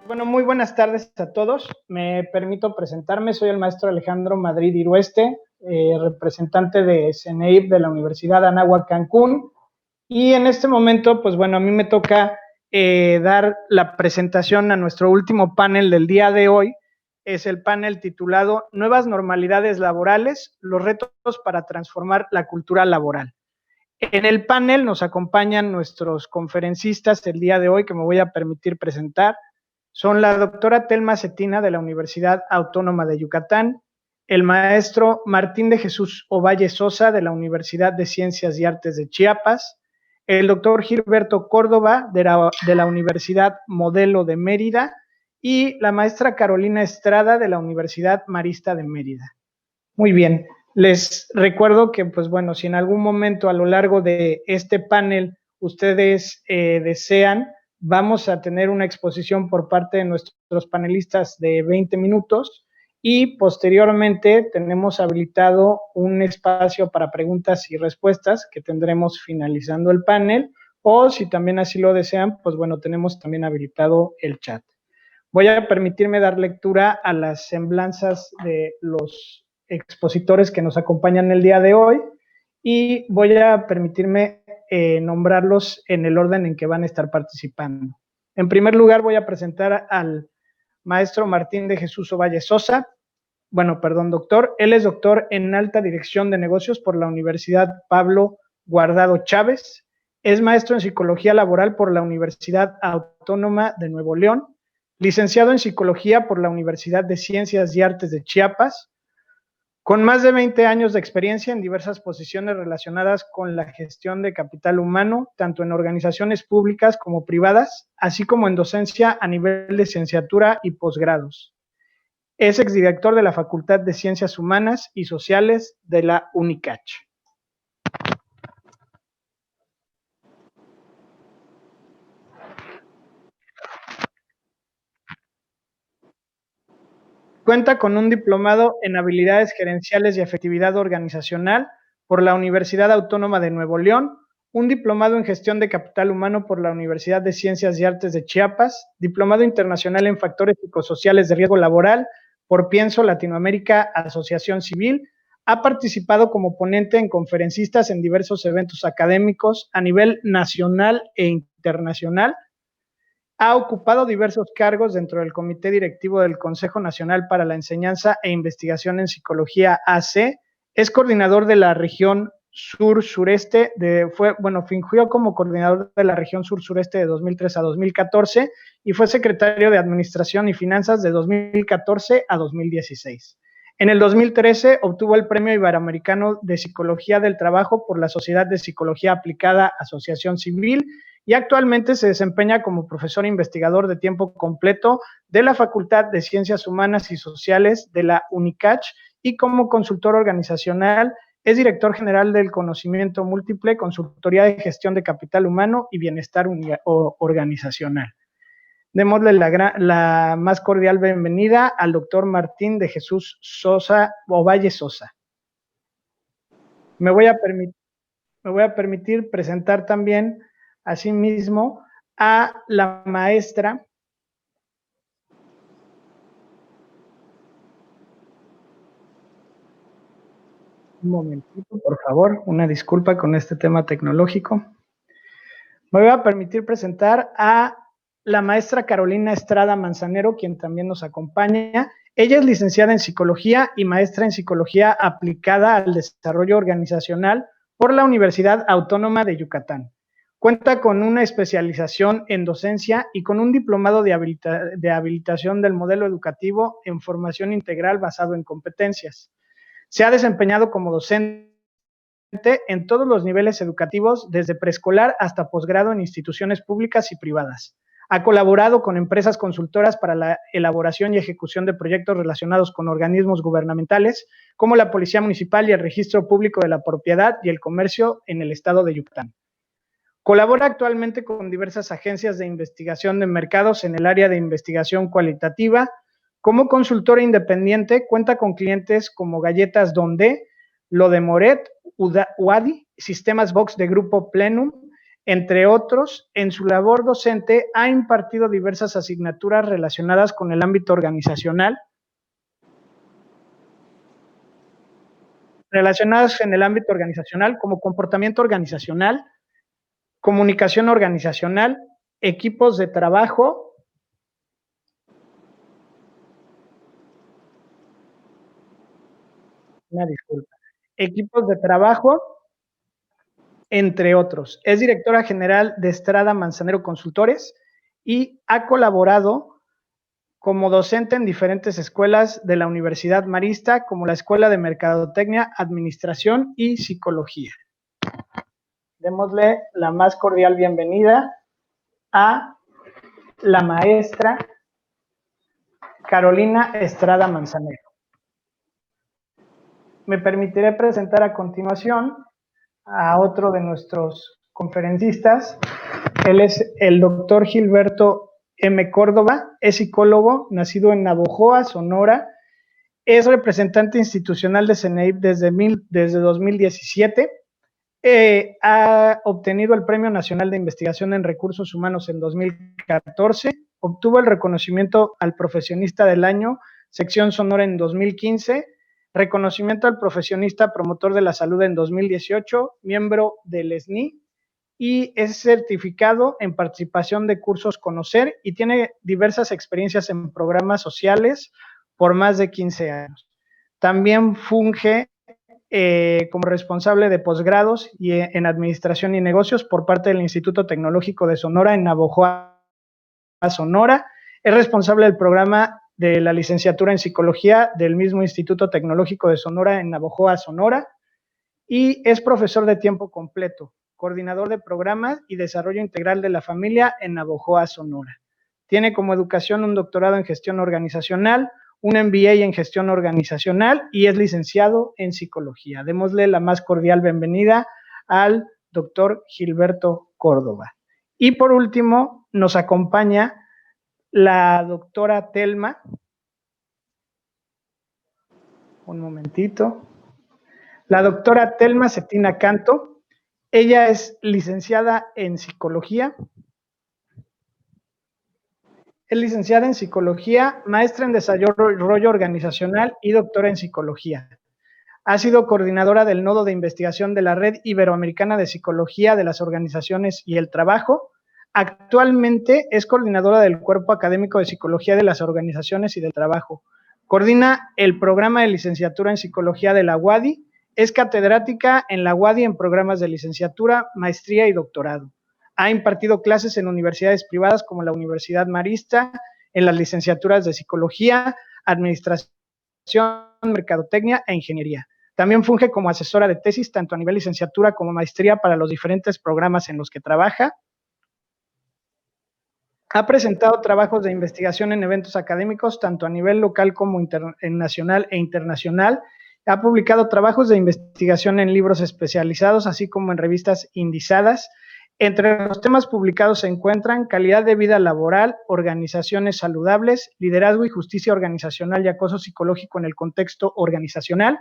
Bueno, muy buenas tardes a todos. Me permito presentarme. Soy el maestro Alejandro Madrid Irueste, representante de CENEIP de la Universidad Anáhuac Cancún. Y en este momento, pues bueno, a mí me toca dar la presentación a nuestro último panel del día de hoy. Es el panel titulado Nuevas normalidades laborales, los retos para transformar la cultura laboral. En el panel nos acompañan nuestros conferencistas el día de hoy, que me voy a permitir presentar. Son la doctora Telma Cetina de la Universidad Autónoma de Yucatán, el maestro Martín de Jesús Ovalle Sosa de la Universidad de Ciencias y Artes de Chiapas, el doctor Gilberto Córdoba de la Universidad Modelo de Mérida y la maestra Carolina Estrada de la Universidad Marista de Mérida. Muy bien, les recuerdo que, pues bueno, si en algún momento a lo largo de este panel ustedes desean, vamos a tener una exposición por parte de nuestros panelistas de 20 minutos y posteriormente tenemos habilitado un espacio para preguntas y respuestas que tendremos finalizando el panel, o si también así lo desean, pues bueno, tenemos también habilitado el chat. Voy a permitirme dar lectura a las semblanzas de los expositores que nos acompañan el día de hoy y voy a permitirme nombrarlos en el orden en que van a estar participando. En primer lugar, voy a presentar al maestro Martín de Jesús Ovalle Sosa. Doctor. Él es doctor en alta dirección de negocios por la Universidad Pablo Guardado Chávez. Es maestro en psicología laboral por la Universidad Autónoma de Nuevo León. Licenciado en psicología por la Universidad de Ciencias y Artes de Chiapas, con más de 20 años de experiencia en diversas posiciones relacionadas con la gestión de capital humano, tanto en organizaciones públicas como privadas, así como en docencia a nivel de licenciatura y posgrados. Es exdirector de la Facultad de Ciencias Humanas y Sociales de la UNICACH. Cuenta con un diplomado en habilidades gerenciales y efectividad organizacional por la Universidad Autónoma de Nuevo León, un diplomado en gestión de capital humano por la Universidad de Ciencias y Artes de Chiapas, diplomado internacional en factores psicosociales de riesgo laboral por Pienso Latinoamérica Asociación Civil. Ha participado como ponente en conferencistas en diversos eventos académicos a nivel nacional e internacional. Ha ocupado diversos cargos dentro del Comité Directivo del Consejo Nacional para la Enseñanza e Investigación en Psicología AC. Es coordinador de la región sur-sureste, fungió como coordinador de la región sur-sureste de 2003 a 2014 y fue secretario de Administración y Finanzas de 2014 a 2016. En el 2013 obtuvo el Premio Iberoamericano de Psicología del Trabajo por la Sociedad de Psicología Aplicada Asociación Civil y actualmente se desempeña como profesor investigador de tiempo completo de la Facultad de Ciencias Humanas y Sociales de la UNICACH y como consultor organizacional es director general del Conocimiento Múltiple, Consultoría de Gestión de Capital Humano y Bienestar Organizacional. Démosle la más cordial bienvenida al doctor Martín de Jesús Ovalle Sosa. Me voy a permitir presentar también asimismo a la maestra un momentito, por favor, una disculpa con este tema tecnológico. Me voy a permitir presentar a la maestra Carolina Estrada Manzanero, quien también nos acompaña. Ella es licenciada en Psicología y maestra en Psicología aplicada al desarrollo organizacional por la Universidad Autónoma de Yucatán. Cuenta con una especialización en docencia y con un diplomado de habilitación del modelo educativo en formación integral basado en competencias. Se ha desempeñado como docente en todos los niveles educativos, desde preescolar hasta posgrado en instituciones públicas y privadas. Ha colaborado con empresas consultoras para la elaboración y ejecución de proyectos relacionados con organismos gubernamentales, como la Policía Municipal y el Registro Público de la Propiedad y el Comercio en el estado de Yucatán. Colabora actualmente con diversas agencias de investigación de mercados en el área de investigación cualitativa. Como consultora independiente, cuenta con clientes como Galletas Donde, Lo de Moret, UADI, Sistemas Box de Grupo Plenum, Entre otros, en su labor docente ha impartido diversas asignaturas relacionadas con el ámbito organizacional, como comportamiento organizacional, comunicación organizacional, equipos de trabajo, equipos de trabajo, entre otros. Es directora general de Estrada Manzanero Consultores y ha colaborado como docente en diferentes escuelas de la Universidad Marista, como la Escuela de Mercadotecnia, Administración y Psicología. Démosle la más cordial bienvenida a la maestra Carolina Estrada Manzanero. Me permitiré presentar a continuación a otro de nuestros conferencistas. Él es el doctor Gilberto M. Córdoba, es psicólogo, nacido en Navojoa, Sonora, es representante institucional de CENEIP desde 2017, ha obtenido el Premio Nacional de Investigación en Recursos Humanos en 2014, obtuvo el reconocimiento al Profesionista del Año, sección Sonora en 2015, reconocimiento al Profesionista Promotor de la Salud en 2018, miembro del SNI, y es certificado en participación de cursos Conocer y tiene diversas experiencias en programas sociales por más de 15 años. También funge como responsable de posgrados y en Administración y Negocios por parte del Instituto Tecnológico de Sonora en Navojoa, Sonora. Es responsable del programa de la licenciatura en Psicología del mismo Instituto Tecnológico de Sonora en Navojoa, Sonora, y es profesor de tiempo completo, coordinador de programas y desarrollo integral de la familia en Navojoa, Sonora. Tiene como educación un doctorado en gestión organizacional, un MBA en gestión organizacional y es licenciado en psicología. Démosle la más cordial bienvenida al doctor Gilberto Córdoba. Y por último, nos acompaña la doctora Telma. Un momentito. La doctora Telma Cetina Canto. Ella es licenciada en psicología. Es licenciada en psicología, maestra en desarrollo organizacional y doctora en psicología. Ha sido coordinadora del Nodo de Investigación de la Red Iberoamericana de Psicología de las Organizaciones y el Trabajo. Actualmente es coordinadora del Cuerpo Académico de Psicología de las Organizaciones y del Trabajo. Coordina el programa de licenciatura en Psicología de la UADY. Es catedrática en la UADY en programas de licenciatura, maestría y doctorado. Ha impartido clases en universidades privadas como la Universidad Marista, en las licenciaturas de Psicología, Administración, Mercadotecnia e Ingeniería. También funge como asesora de tesis, tanto a nivel licenciatura como maestría para los diferentes programas en los que trabaja. Ha presentado trabajos de investigación en eventos académicos, tanto a nivel local como nacional e internacional. Ha publicado trabajos de investigación en libros especializados, así como en revistas indizadas. Entre los temas publicados se encuentran calidad de vida laboral, organizaciones saludables, liderazgo y justicia organizacional y acoso psicológico en el contexto organizacional.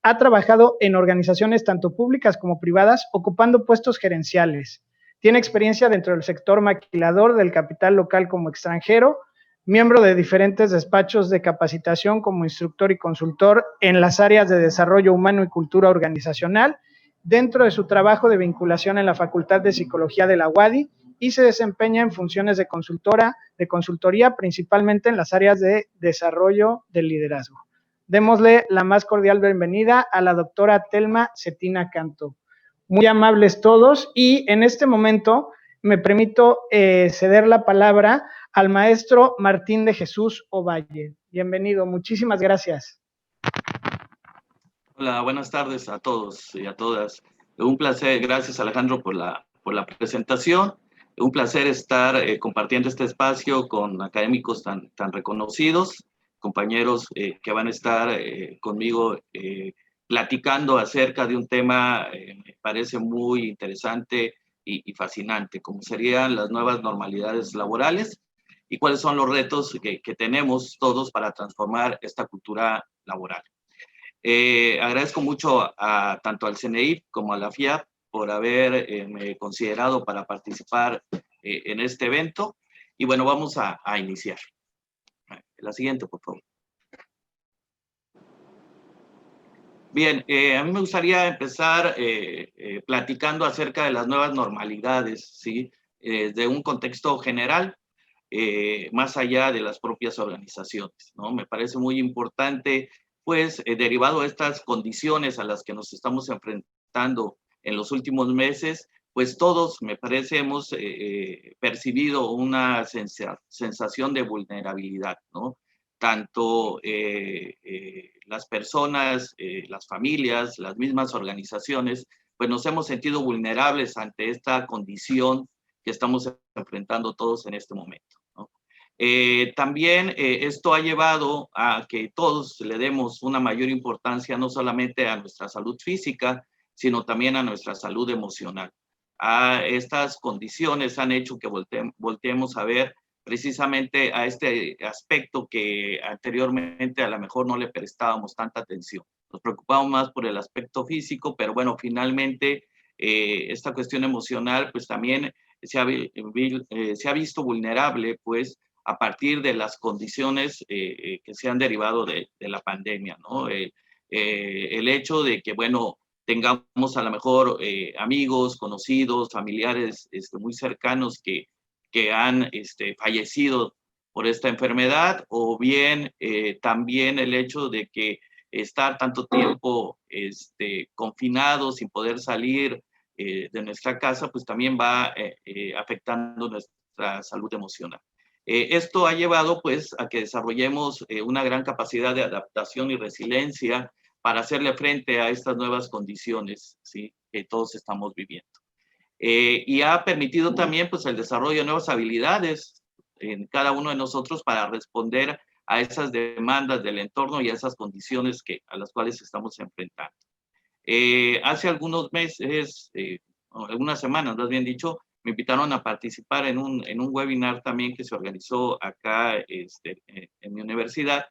Ha trabajado en organizaciones tanto públicas como privadas, ocupando puestos gerenciales. Tiene experiencia dentro del sector maquilador del capital local como extranjero, miembro de diferentes despachos de capacitación como instructor y consultor en las áreas de desarrollo humano y cultura organizacional, dentro de su trabajo de vinculación en la Facultad de Psicología de la UADY, y se desempeña en funciones de consultoría, principalmente en las áreas de desarrollo del liderazgo. Démosle la más cordial bienvenida a la doctora Telma Cetina Canto. Muy amables todos, y en este momento me permito ceder la palabra al maestro Martín de Jesús Ovalle. Bienvenido, muchísimas gracias. Hola, buenas tardes a todos y a todas. Un placer, gracias Alejandro por la presentación. Un placer estar compartiendo este espacio con académicos tan reconocidos, compañeros que van a estar conmigo platicando acerca de un tema me parece muy interesante y fascinante, como serían las nuevas normalidades laborales y cuáles son los retos que tenemos todos para transformar esta cultura laboral. Agradezco mucho tanto al CNEIP como a la FIAP por haberme considerado para participar en este evento. Y bueno, vamos a iniciar. La siguiente, por favor. Bien, a mí me gustaría empezar platicando acerca de las nuevas normalidades, ¿sí? De un contexto general, más allá de las propias organizaciones, ¿no? Me parece muy importante, pues, derivado de estas condiciones a las que nos estamos enfrentando en los últimos meses, pues todos, me parece, hemos percibido una sensación de vulnerabilidad, ¿no? Tanto las personas, las familias, las mismas organizaciones, pues nos hemos sentido vulnerables ante esta condición que estamos enfrentando todos en este momento, ¿no? También esto ha llevado a que todos le demos una mayor importancia no solamente a nuestra salud física, sino también a nuestra salud emocional. Estas condiciones han hecho que volteemos a ver precisamente a este aspecto que anteriormente a lo mejor no le prestábamos tanta atención. Nos preocupamos más por el aspecto físico, pero bueno, finalmente esta cuestión emocional pues también se ha visto vulnerable pues a partir de las condiciones que se han derivado de la pandemia, ¿no? El hecho de que, bueno, tengamos a lo mejor amigos, conocidos, familiares muy cercanos que han fallecido por esta enfermedad, o bien también el hecho de que estar tanto tiempo confinados sin poder salir de nuestra casa, pues también va afectando nuestra salud emocional. Esto ha llevado pues a que desarrollemos una gran capacidad de adaptación y resiliencia para hacerle frente a estas nuevas condiciones, ¿sí?, que todos estamos viviendo. Y ha permitido también pues el desarrollo de nuevas habilidades en cada uno de nosotros para responder a esas demandas del entorno y a esas condiciones a las cuales estamos enfrentando. Hace algunos meses, algunas semanas, más bien dicho, me invitaron a participar en un webinar también que se organizó acá en mi universidad,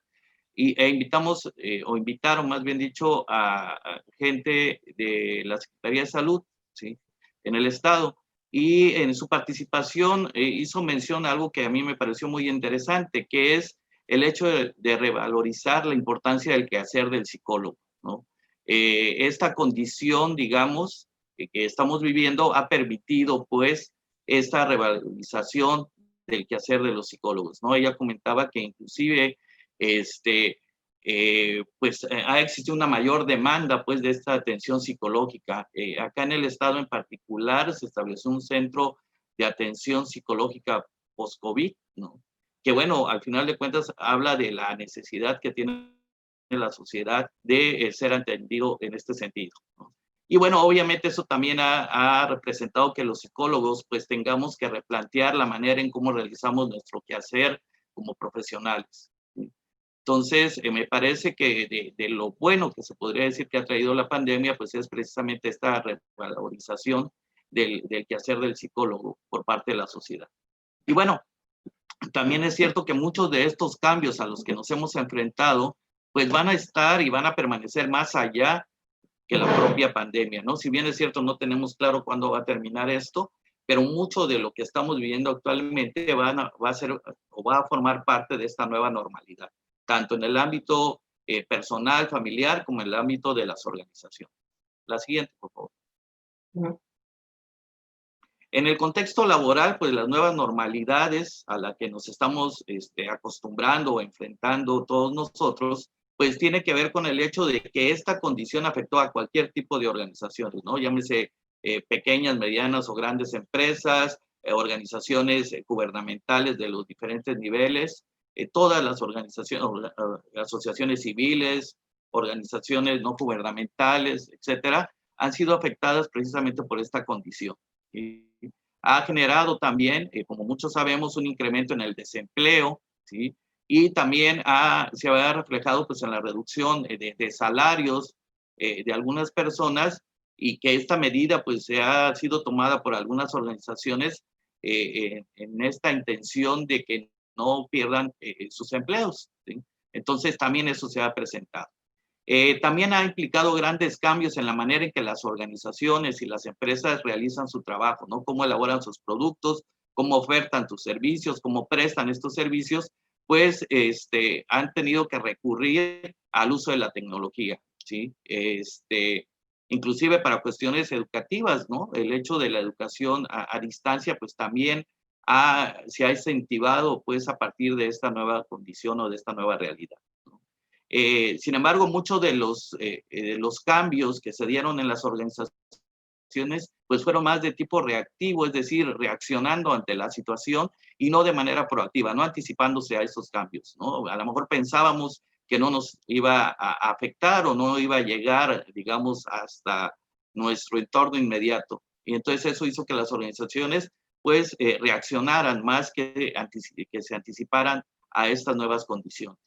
invitaron más bien dicho a gente de la Secretaría de Salud, ¿sí?, en el estado, y en su participación hizo mención a algo que a mí me pareció muy interesante, que es el hecho de revalorizar la importancia del quehacer del psicólogo, ¿no? Esta condición, digamos, que estamos viviendo ha permitido, pues, esta revalorización del quehacer de los psicólogos, ¿no? Ella comentaba que inclusive, ha existido una mayor demanda, pues, de esta atención psicológica. Acá en el estado en particular se estableció un centro de atención psicológica post-COVID, ¿no? Que, bueno, al final de cuentas habla de la necesidad que tiene la sociedad de ser atendido en este sentido, ¿no? Y bueno, obviamente eso también ha representado que los psicólogos pues tengamos que replantear la manera en cómo realizamos nuestro quehacer como profesionales, ¿sí? Entonces, me parece que de lo bueno que se podría decir que ha traído la pandemia, pues es precisamente esta revalorización del quehacer del psicólogo por parte de la sociedad. Y bueno, también es cierto que muchos de estos cambios a los que nos hemos enfrentado, pues van a estar y van a permanecer más allá que la propia pandemia, ¿no? Si bien es cierto, no tenemos claro cuándo va a terminar esto, pero mucho de lo que estamos viviendo actualmente va a formar parte de esta nueva normalidad, tanto en el ámbito personal, familiar, como en el ámbito de las organizaciones. La siguiente, por favor. En el contexto laboral, pues las nuevas normalidades a las que nos estamos acostumbrando o enfrentando todos nosotros, pues tiene que ver con el hecho de que esta condición afectó a cualquier tipo de organizaciones, ¿no? Llámese pequeñas, medianas o grandes empresas, organizaciones gubernamentales de los diferentes niveles, todas las organizaciones, asociaciones civiles, organizaciones no gubernamentales, etcétera, han sido afectadas precisamente por esta condición. Ha generado también, como muchos sabemos, un incremento en el desempleo, ¿sí? Y también se ha reflejado pues, en la reducción de salarios de algunas personas, y que esta medida pues, ha sido tomada por algunas organizaciones en esta intención de que no pierdan sus empleos, ¿sí? Entonces también eso se ha presentado. También ha implicado grandes cambios en la manera en que las organizaciones y las empresas realizan su trabajo, ¿no? Cómo elaboran sus productos, cómo ofertan tus servicios, cómo prestan estos servicios, pues han tenido que recurrir al uso de la tecnología, ¿sí? Inclusive para cuestiones educativas, ¿no? El hecho de la educación a distancia, pues también se ha incentivado, pues, a partir de esta nueva condición o de esta nueva realidad, ¿no? Sin embargo, muchos de los cambios que se dieron en las organizaciones, pues fueron más de tipo reactivo, es decir, reaccionando ante la situación y no de manera proactiva, no anticipándose a esos cambios, ¿no? A lo mejor pensábamos que no nos iba a afectar o no iba a llegar, digamos, hasta nuestro entorno inmediato. Y entonces eso hizo que las organizaciones, pues, reaccionaran más que se anticiparan a estas nuevas condiciones.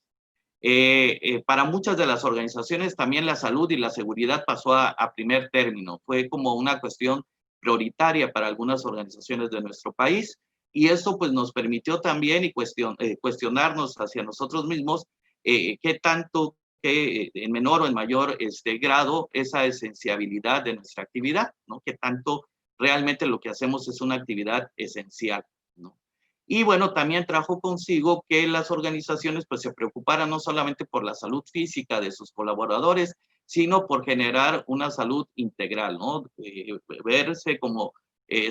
Para muchas de las organizaciones también la salud y la seguridad pasó a primer término. Fue como una cuestión prioritaria para algunas organizaciones de nuestro país y esto pues nos permitió también cuestionarnos hacia nosotros mismos qué tanto, en menor o en mayor grado, esa esenciabilidad de nuestra actividad, ¿no? Qué tanto realmente lo que hacemos es una actividad esencial, ¿no? Y bueno, también trajo consigo que las organizaciones pues se preocuparan no solamente por la salud física de sus colaboradores, sino por generar una salud integral, ¿no? Verse como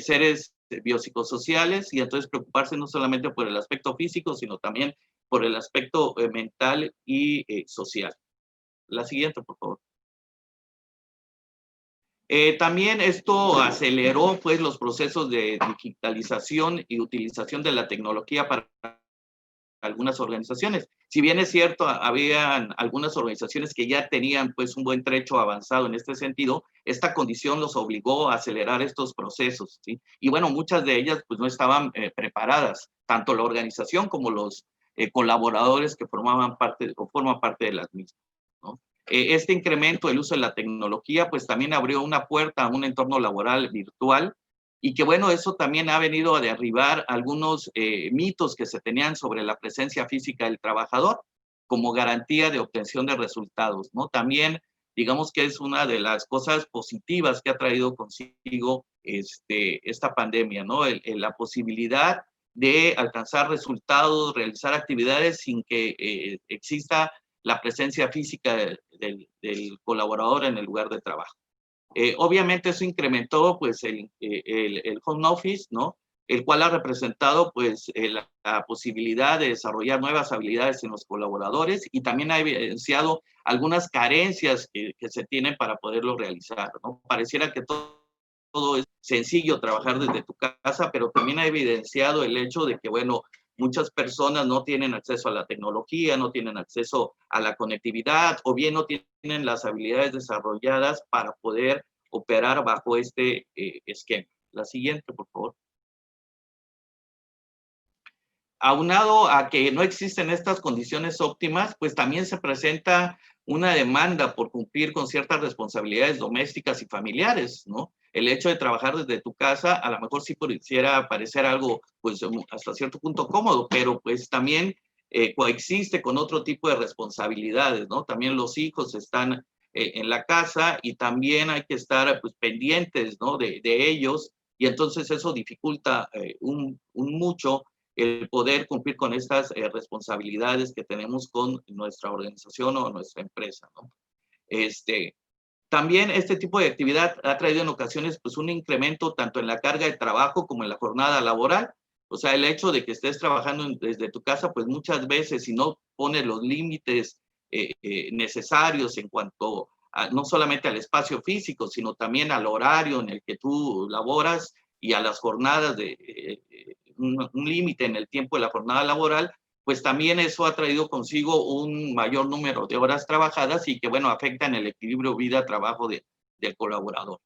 seres biopsicosociales y entonces preocuparse no solamente por el aspecto físico, sino también por el aspecto mental y social. La siguiente, por favor. También esto aceleró pues los procesos de digitalización y utilización de la tecnología para algunas organizaciones. Si bien es cierto, había algunas organizaciones que ya tenían pues un buen trecho avanzado en este sentido, esta condición los obligó a acelerar estos procesos, ¿sí? Y bueno, muchas de ellas pues no estaban preparadas, tanto la organización como los colaboradores que formaban parte o forman parte de las mismas, ¿no? Este incremento del uso de la tecnología pues también abrió una puerta a un entorno laboral virtual y que bueno, eso también ha venido a derribar algunos mitos que se tenían sobre la presencia física del trabajador como garantía de obtención de resultados, ¿no? También digamos que es una de las cosas positivas que ha traído consigo esta pandemia, ¿no? La posibilidad de alcanzar resultados, realizar actividades sin que exista la presencia física del colaborador en el lugar de trabajo. Obviamente eso incrementó pues el home office, ¿no? El cual ha representado pues la posibilidad de desarrollar nuevas habilidades en los colaboradores y también ha evidenciado algunas carencias que se tienen para poderlo realizar, ¿no? Pareciera que todo es sencillo trabajar desde tu casa, pero también ha evidenciado el hecho de que, bueno, muchas personas no tienen acceso a la tecnología, no tienen acceso a la conectividad o bien no tienen las habilidades desarrolladas para poder operar bajo este esquema. La siguiente, por favor. Aunado a que no existen estas condiciones óptimas, pues también se presenta una demanda por cumplir con ciertas responsabilidades domésticas y familiares, ¿no? El hecho de trabajar desde tu casa a lo mejor sí pudiera parecer algo, pues hasta cierto punto cómodo, pero pues también coexiste con otro tipo de responsabilidades, ¿no? También los hijos están en la casa y también hay que estar pues pendientes, ¿no? De ellos y entonces eso dificulta mucho el poder cumplir con estas responsabilidades que tenemos con nuestra organización o nuestra empresa, ¿no? También este tipo de actividad ha traído en ocasiones pues un incremento tanto en la carga de trabajo como en la jornada laboral. O sea, el hecho de que estés trabajando desde tu casa, pues muchas veces si no pones los límites necesarios en cuanto no solamente al espacio físico, sino también al horario en el que tú laboras y a las jornadas un límite en el tiempo de la jornada laboral, pues también eso ha traído consigo un mayor número de horas trabajadas y que, bueno, afectan el equilibrio vida-trabajo del colaborador.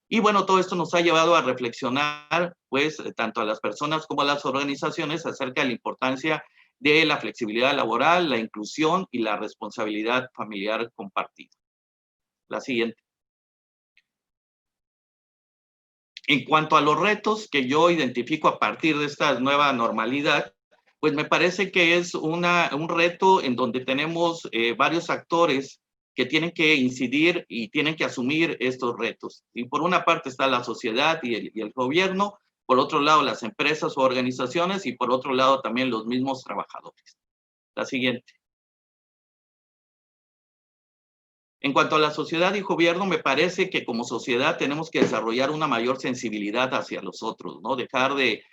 Y bueno, todo esto nos ha llevado a reflexionar, pues, tanto a las personas como a las organizaciones acerca de la importancia de la flexibilidad laboral, la inclusión y la responsabilidad familiar compartida. La siguiente. En cuanto a los retos que yo identifico a partir de esta nueva normalidad, pues me parece que es un reto en donde tenemos varios actores que tienen que incidir y tienen que asumir estos retos. Y por una parte está la sociedad y el gobierno, por otro lado las empresas o organizaciones y por otro lado también los mismos trabajadores. La siguiente. En cuanto a la sociedad y gobierno, me parece que como sociedad tenemos que desarrollar una mayor sensibilidad hacia los otros, ¿no? Dejar de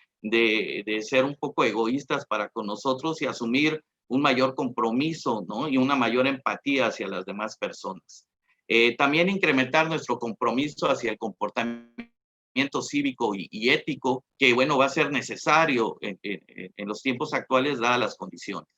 ser un poco egoístas para con nosotros y asumir un mayor compromiso, ¿no? Y una mayor empatía hacia las demás personas. También incrementar nuestro compromiso hacia el comportamiento cívico y ético, que bueno, va a ser necesario en los tiempos actuales dadas las condiciones.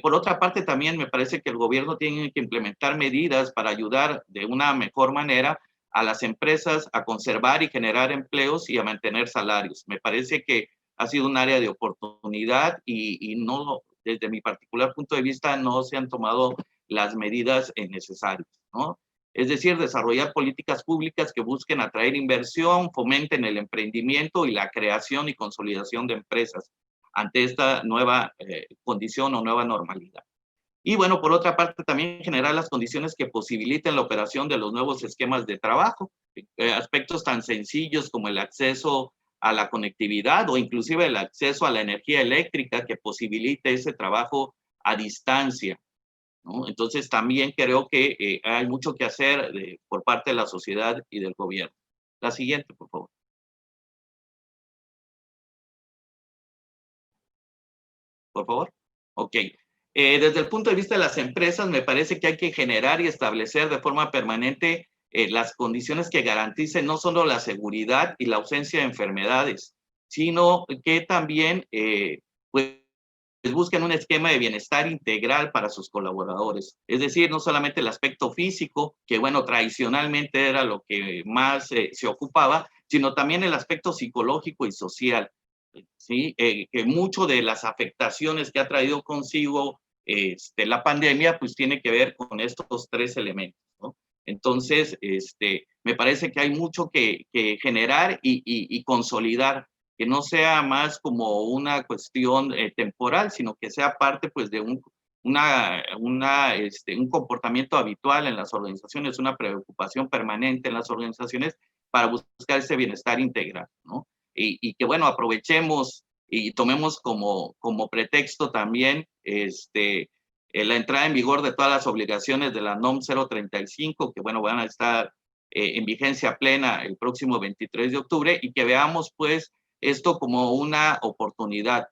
Por otra parte, también me parece que el gobierno tiene que implementar medidas para ayudar de una mejor manera a las empresas a conservar y generar empleos y a mantener salarios. Me parece que ha sido un área de oportunidad y no, desde mi particular punto de vista, no se han tomado las medidas necesarias, ¿no? Es decir, desarrollar políticas públicas que busquen atraer inversión, fomenten el emprendimiento y la creación y consolidación de empresas ante esta nueva condición o nueva normalidad. Y bueno, por otra parte, también generar las condiciones que posibiliten la operación de los nuevos esquemas de trabajo, aspectos tan sencillos como el acceso a la conectividad o inclusive el acceso a la energía eléctrica que posibilite ese trabajo a distancia, ¿no? Entonces, también creo que hay mucho que hacer por parte de la sociedad y del gobierno. La siguiente, por favor. Por favor. Ok. Desde el punto de vista de las empresas, me parece que hay que generar y establecer de forma permanente las condiciones que garanticen no solo la seguridad y la ausencia de enfermedades, sino que también pues, busquen un esquema de bienestar integral para sus colaboradores. Es decir, no solamente el aspecto físico, que bueno, tradicionalmente era lo que más se ocupaba, sino también el aspecto psicológico y social. ¿Sí? Que mucho de las afectaciones que ha traído consigo la pandemia, pues tiene que ver con estos tres elementos, ¿no? Entonces, me parece que hay mucho que generar y consolidar, que no sea más como una cuestión temporal, sino que sea parte pues de un comportamiento habitual en las organizaciones, una preocupación permanente en las organizaciones para buscar ese bienestar integral, ¿no? Y que bueno, aprovechemos y tomemos como pretexto también la entrada en vigor de todas las obligaciones de la NOM 035, que bueno, van a estar en vigencia plena el próximo 23 de octubre y que veamos pues esto como una oportunidad,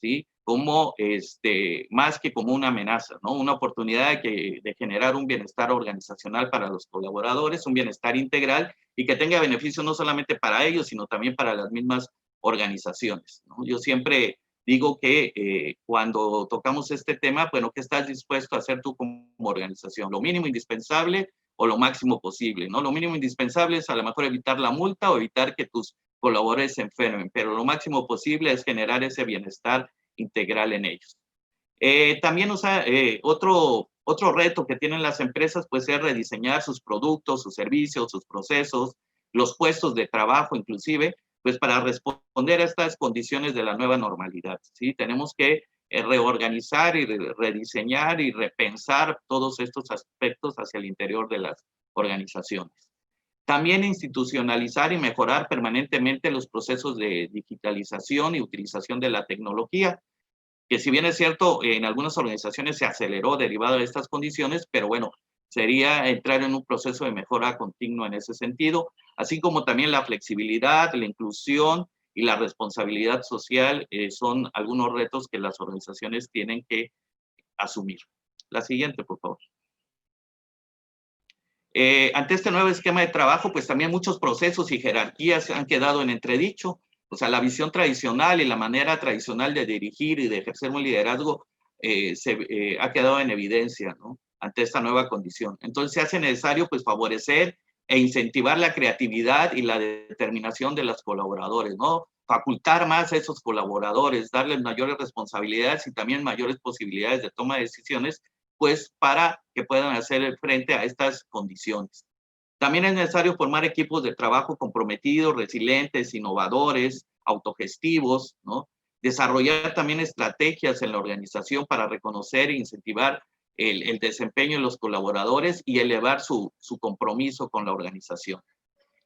¿sí? Como más que como una amenaza, ¿no? Una oportunidad de generar un bienestar organizacional para los colaboradores, un bienestar integral y que tenga beneficio no solamente para ellos, sino también para las mismas organizaciones, ¿no? Yo siempre digo que cuando tocamos este tema, bueno, ¿qué estás dispuesto a hacer tú como organización? ¿Lo mínimo indispensable o lo máximo posible, ¿no? Lo mínimo indispensable es a lo mejor evitar la multa o evitar que tus colaboradores se enfermen, pero lo máximo posible es generar ese bienestar integral en ellos. También otro reto que tienen las empresas pues es rediseñar sus productos, sus servicios, sus procesos, los puestos de trabajo inclusive, pues para responder a estas condiciones de la nueva normalidad, ¿sí? Tenemos que reorganizar y rediseñar y repensar todos estos aspectos hacia el interior de las organizaciones. También institucionalizar y mejorar permanentemente los procesos de digitalización y utilización de la tecnología, que si bien es cierto, en algunas organizaciones se aceleró derivado de estas condiciones, pero bueno, sería entrar en un proceso de mejora continua en ese sentido, así como también la flexibilidad, la inclusión y la responsabilidad social son algunos retos que las organizaciones tienen que asumir. La siguiente, por favor. Ante este nuevo esquema de trabajo, pues también muchos procesos y jerarquías han quedado en entredicho. O sea, la visión tradicional y la manera tradicional de dirigir y de ejercer un liderazgo ha quedado en evidencia, ¿no? Ante esta nueva condición. Entonces se hace necesario pues favorecer e incentivar la creatividad y la determinación de los colaboradores, ¿no? Facultar más a esos colaboradores, darles mayores responsabilidades y también mayores posibilidades de toma de decisiones, pues para que puedan hacer frente a estas condiciones. También es necesario formar equipos de trabajo comprometidos, resilientes, innovadores, autogestivos, ¿no? Desarrollar también estrategias en la organización para reconocer e incentivar el desempeño de los colaboradores y elevar su compromiso con la organización.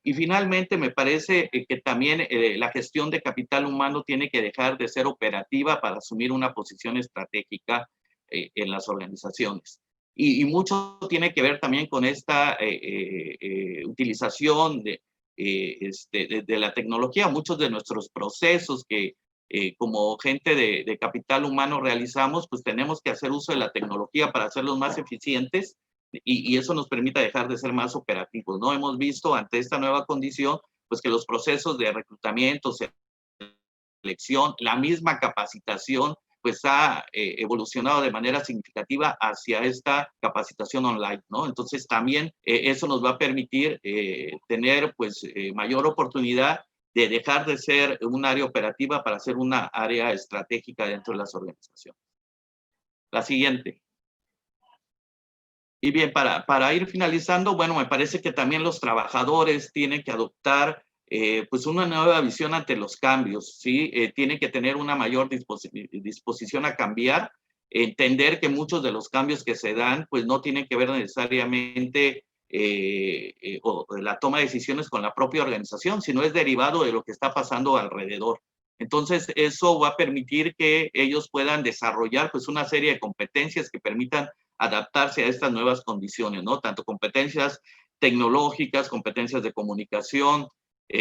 Y finalmente, me parece que también la gestión de capital humano tiene que dejar de ser operativa para asumir una posición estratégica en las organizaciones. Y mucho tiene que ver también con esta utilización de la tecnología. Muchos de nuestros procesos que como gente de capital humano realizamos, pues tenemos que hacer uso de la tecnología para hacerlos más eficientes y eso nos permite dejar de ser más operativos, ¿no? Hemos visto ante esta nueva condición, pues que los procesos de reclutamiento, selección, la misma capacitación, pues ha evolucionado de manera significativa hacia esta capacitación online, ¿no? Entonces también eso nos va a permitir tener pues mayor oportunidad de dejar de ser un área operativa para ser una área estratégica dentro de las organizaciones. La siguiente. Y bien, para ir finalizando, bueno, me parece que también los trabajadores tienen que adoptar pues una nueva visión ante los cambios, ¿sí? Tienen que tener una mayor disposición a cambiar, entender que muchos de los cambios que se dan pues no tienen que ver necesariamente o la toma de decisiones con la propia organización, sino es derivado de lo que está pasando alrededor. Entonces, eso va a permitir que ellos puedan desarrollar pues una serie de competencias que permitan adaptarse a estas nuevas condiciones, ¿no? Tanto competencias tecnológicas, competencias de comunicación,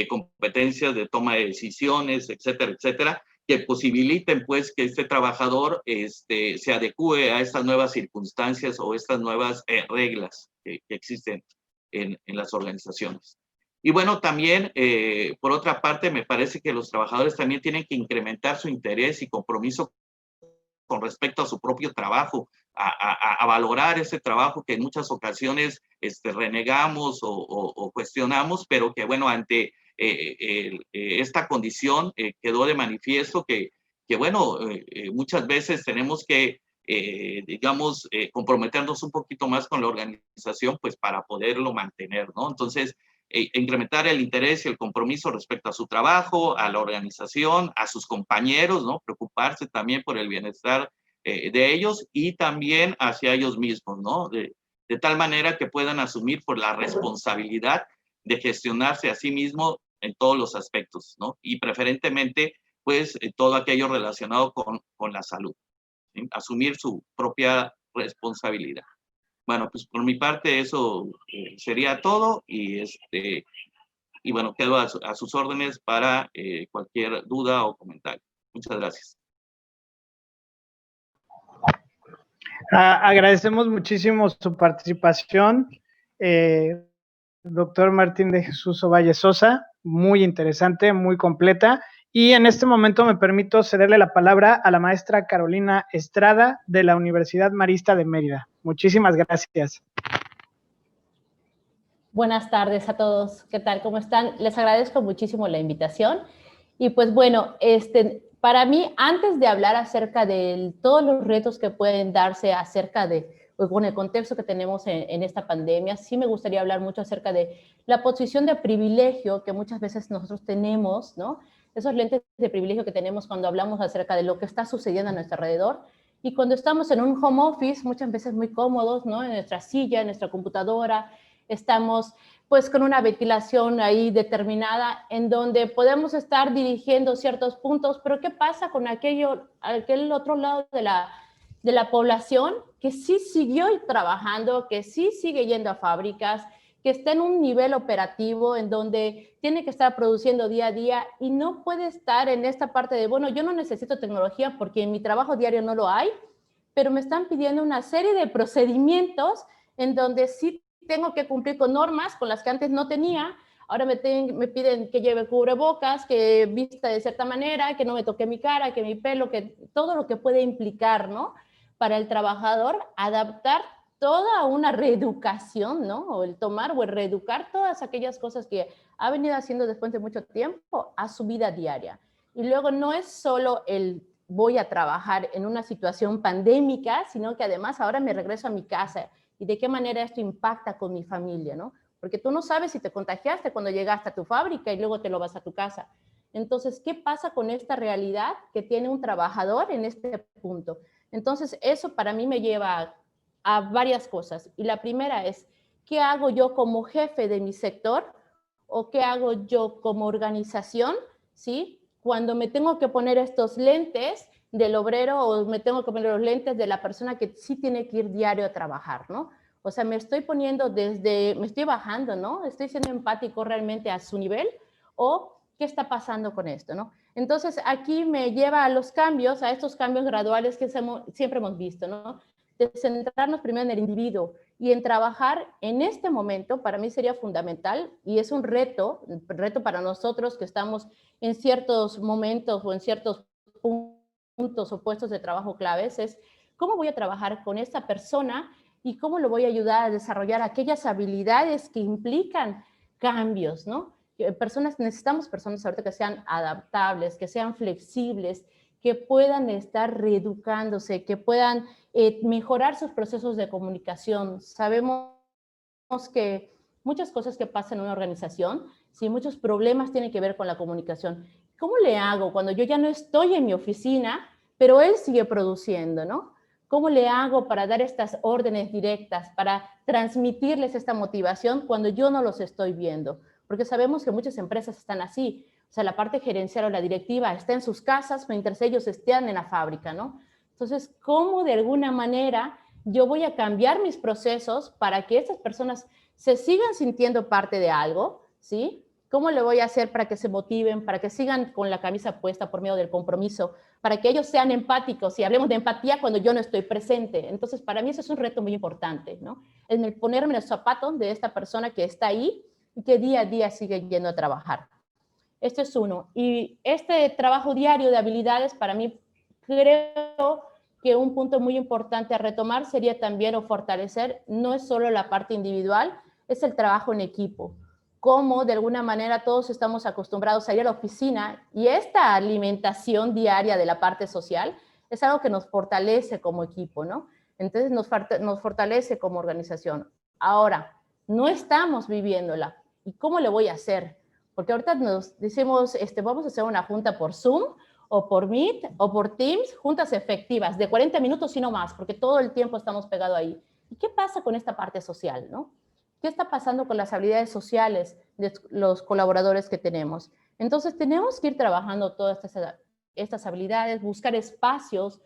competencias de toma de decisiones, etcétera, etcétera, que posibiliten pues que este trabajador se adecue a estas nuevas circunstancias o estas nuevas reglas que existen en las organizaciones. Y bueno, también, por otra parte, me parece que los trabajadores también tienen que incrementar su interés y compromiso con respecto a su propio trabajo, a valorar ese trabajo que en muchas ocasiones renegamos o cuestionamos, pero que bueno, ante esta condición quedó de manifiesto que bueno, muchas veces tenemos que, digamos, comprometernos un poquito más con la organización, pues para poderlo mantener, ¿no? Entonces, incrementar el interés y el compromiso respecto a su trabajo, a la organización, a sus compañeros, ¿no? Preocuparse también por el bienestar de ellos y también hacia ellos mismos, ¿no? De tal manera que puedan asumir por la responsabilidad de gestionarse a sí mismo en todos los aspectos, ¿no? Y preferentemente, pues, todo aquello relacionado con la salud, ¿sí? Asumir su propia responsabilidad. Bueno, pues por mi parte eso sería todo y bueno, quedo a sus órdenes para cualquier duda o comentario. Muchas gracias. Agradecemos muchísimo su participación, doctor Martín de Jesús Ovalle Sosa, muy interesante, muy completa. Y en este momento me permito cederle la palabra a la maestra Carolina Estrada de la Universidad Marista de Mérida. Muchísimas gracias. Buenas tardes a todos. ¿Qué tal? ¿Cómo están? Les agradezco muchísimo la invitación. Y pues bueno, para mí, antes de hablar acerca de todos los retos que pueden darse acerca de, pues, con el contexto que tenemos en esta pandemia, sí me gustaría hablar mucho acerca de la posición de privilegio que muchas veces nosotros tenemos, ¿no? Esos lentes de privilegio que tenemos cuando hablamos acerca de lo que está sucediendo a nuestro alrededor. Y cuando estamos en un home office, muchas veces muy cómodos, ¿no? En nuestra silla, en nuestra computadora, estamos pues con una ventilación ahí determinada en donde podemos estar dirigiendo ciertos puntos, pero ¿qué pasa con aquel otro lado de la población que sí siguió trabajando, que sí sigue yendo a fábricas, que está en un nivel operativo en donde tiene que estar produciendo día a día y no puede estar en esta parte de, bueno, yo no necesito tecnología porque en mi trabajo diario no lo hay, pero me están pidiendo una serie de procedimientos en donde sí tengo que cumplir con normas con las que antes no tenía. Ahora me piden que lleve cubrebocas, que vista de cierta manera, que no me toque mi cara, que mi pelo, que todo lo que puede implicar, ¿no? Para el trabajador, adaptar toda una reeducación, ¿no? O el tomar o el reeducar todas aquellas cosas que ha venido haciendo después de mucho tiempo a su vida diaria. Y luego no es solo el voy a trabajar en una situación pandémica, sino que además ahora me regreso a mi casa y de qué manera esto impacta con mi familia, ¿no? Porque tú no sabes si te contagiaste cuando llegaste a tu fábrica y luego te lo vas a tu casa. Entonces, ¿qué pasa con esta realidad que tiene un trabajador en este punto? Entonces, eso para mí me lleva a varias cosas. Y la primera es, ¿qué hago yo como jefe de mi sector? ¿O qué hago yo como organización? ¿Sí? Cuando me tengo que poner estos lentes del obrero o me tengo que poner los lentes de la persona que sí tiene que ir diario a trabajar, ¿no? O sea, me estoy poniendo me estoy bajando, ¿no? Estoy siendo empático realmente a su nivel, o qué está pasando con esto, ¿no? Entonces, aquí me lleva a los cambios, a estos cambios graduales que siempre hemos visto, ¿no? De centrarnos primero en el individuo y en trabajar en este momento, para mí sería fundamental, y es un reto para nosotros que estamos en ciertos momentos o en ciertos puntos o puestos de trabajo claves, es cómo voy a trabajar con esta persona y cómo lo voy a ayudar a desarrollar aquellas habilidades que implican cambios, ¿no? Necesitamos personas ahorita que sean adaptables, que sean flexibles, que puedan estar reeducándose, que puedan mejorar sus procesos de comunicación. Sabemos que muchas cosas que pasan en una organización, sí, muchos problemas tienen que ver con la comunicación. ¿Cómo le hago cuando yo ya no estoy en mi oficina, pero él sigue produciendo, ¿no? ¿Cómo le hago para dar estas órdenes directas, para transmitirles esta motivación cuando yo no los estoy viendo? Porque sabemos que muchas empresas están así. O sea, la parte gerencial o la directiva está en sus casas mientras ellos estén en la fábrica, ¿no? Entonces, ¿cómo de alguna manera yo voy a cambiar mis procesos para que estas personas se sigan sintiendo parte de algo, ¿sí? ¿Cómo le voy a hacer para que se motiven, para que sigan con la camisa puesta por medio del compromiso, para que ellos sean empáticos? Y hablemos de empatía cuando yo no estoy presente. Entonces, para mí eso es un reto muy importante, ¿no? En el ponerme en el zapato de esta persona que está ahí y que día a día sigue yendo a trabajar. Esto es uno. Y este trabajo diario de habilidades, para mí, creo que un punto muy importante a retomar sería también o fortalecer, no es solo la parte individual, es el trabajo en equipo. Cómo de alguna manera todos estamos acostumbrados a ir a la oficina y esta alimentación diaria de la parte social es algo que nos fortalece como equipo, ¿no? Entonces nos fortalece como organización. Ahora, no estamos viviéndola. ¿Y cómo le voy a hacer? Porque ahorita nos decimos, vamos a hacer una junta por Zoom, o por Meet, o por Teams, juntas efectivas, de 40 minutos y no más, porque todo el tiempo estamos pegados ahí. ¿Y qué pasa con esta parte social, no? ¿Qué está pasando con las habilidades sociales de los colaboradores que tenemos? Entonces, tenemos que ir trabajando todas estas habilidades, buscar espacios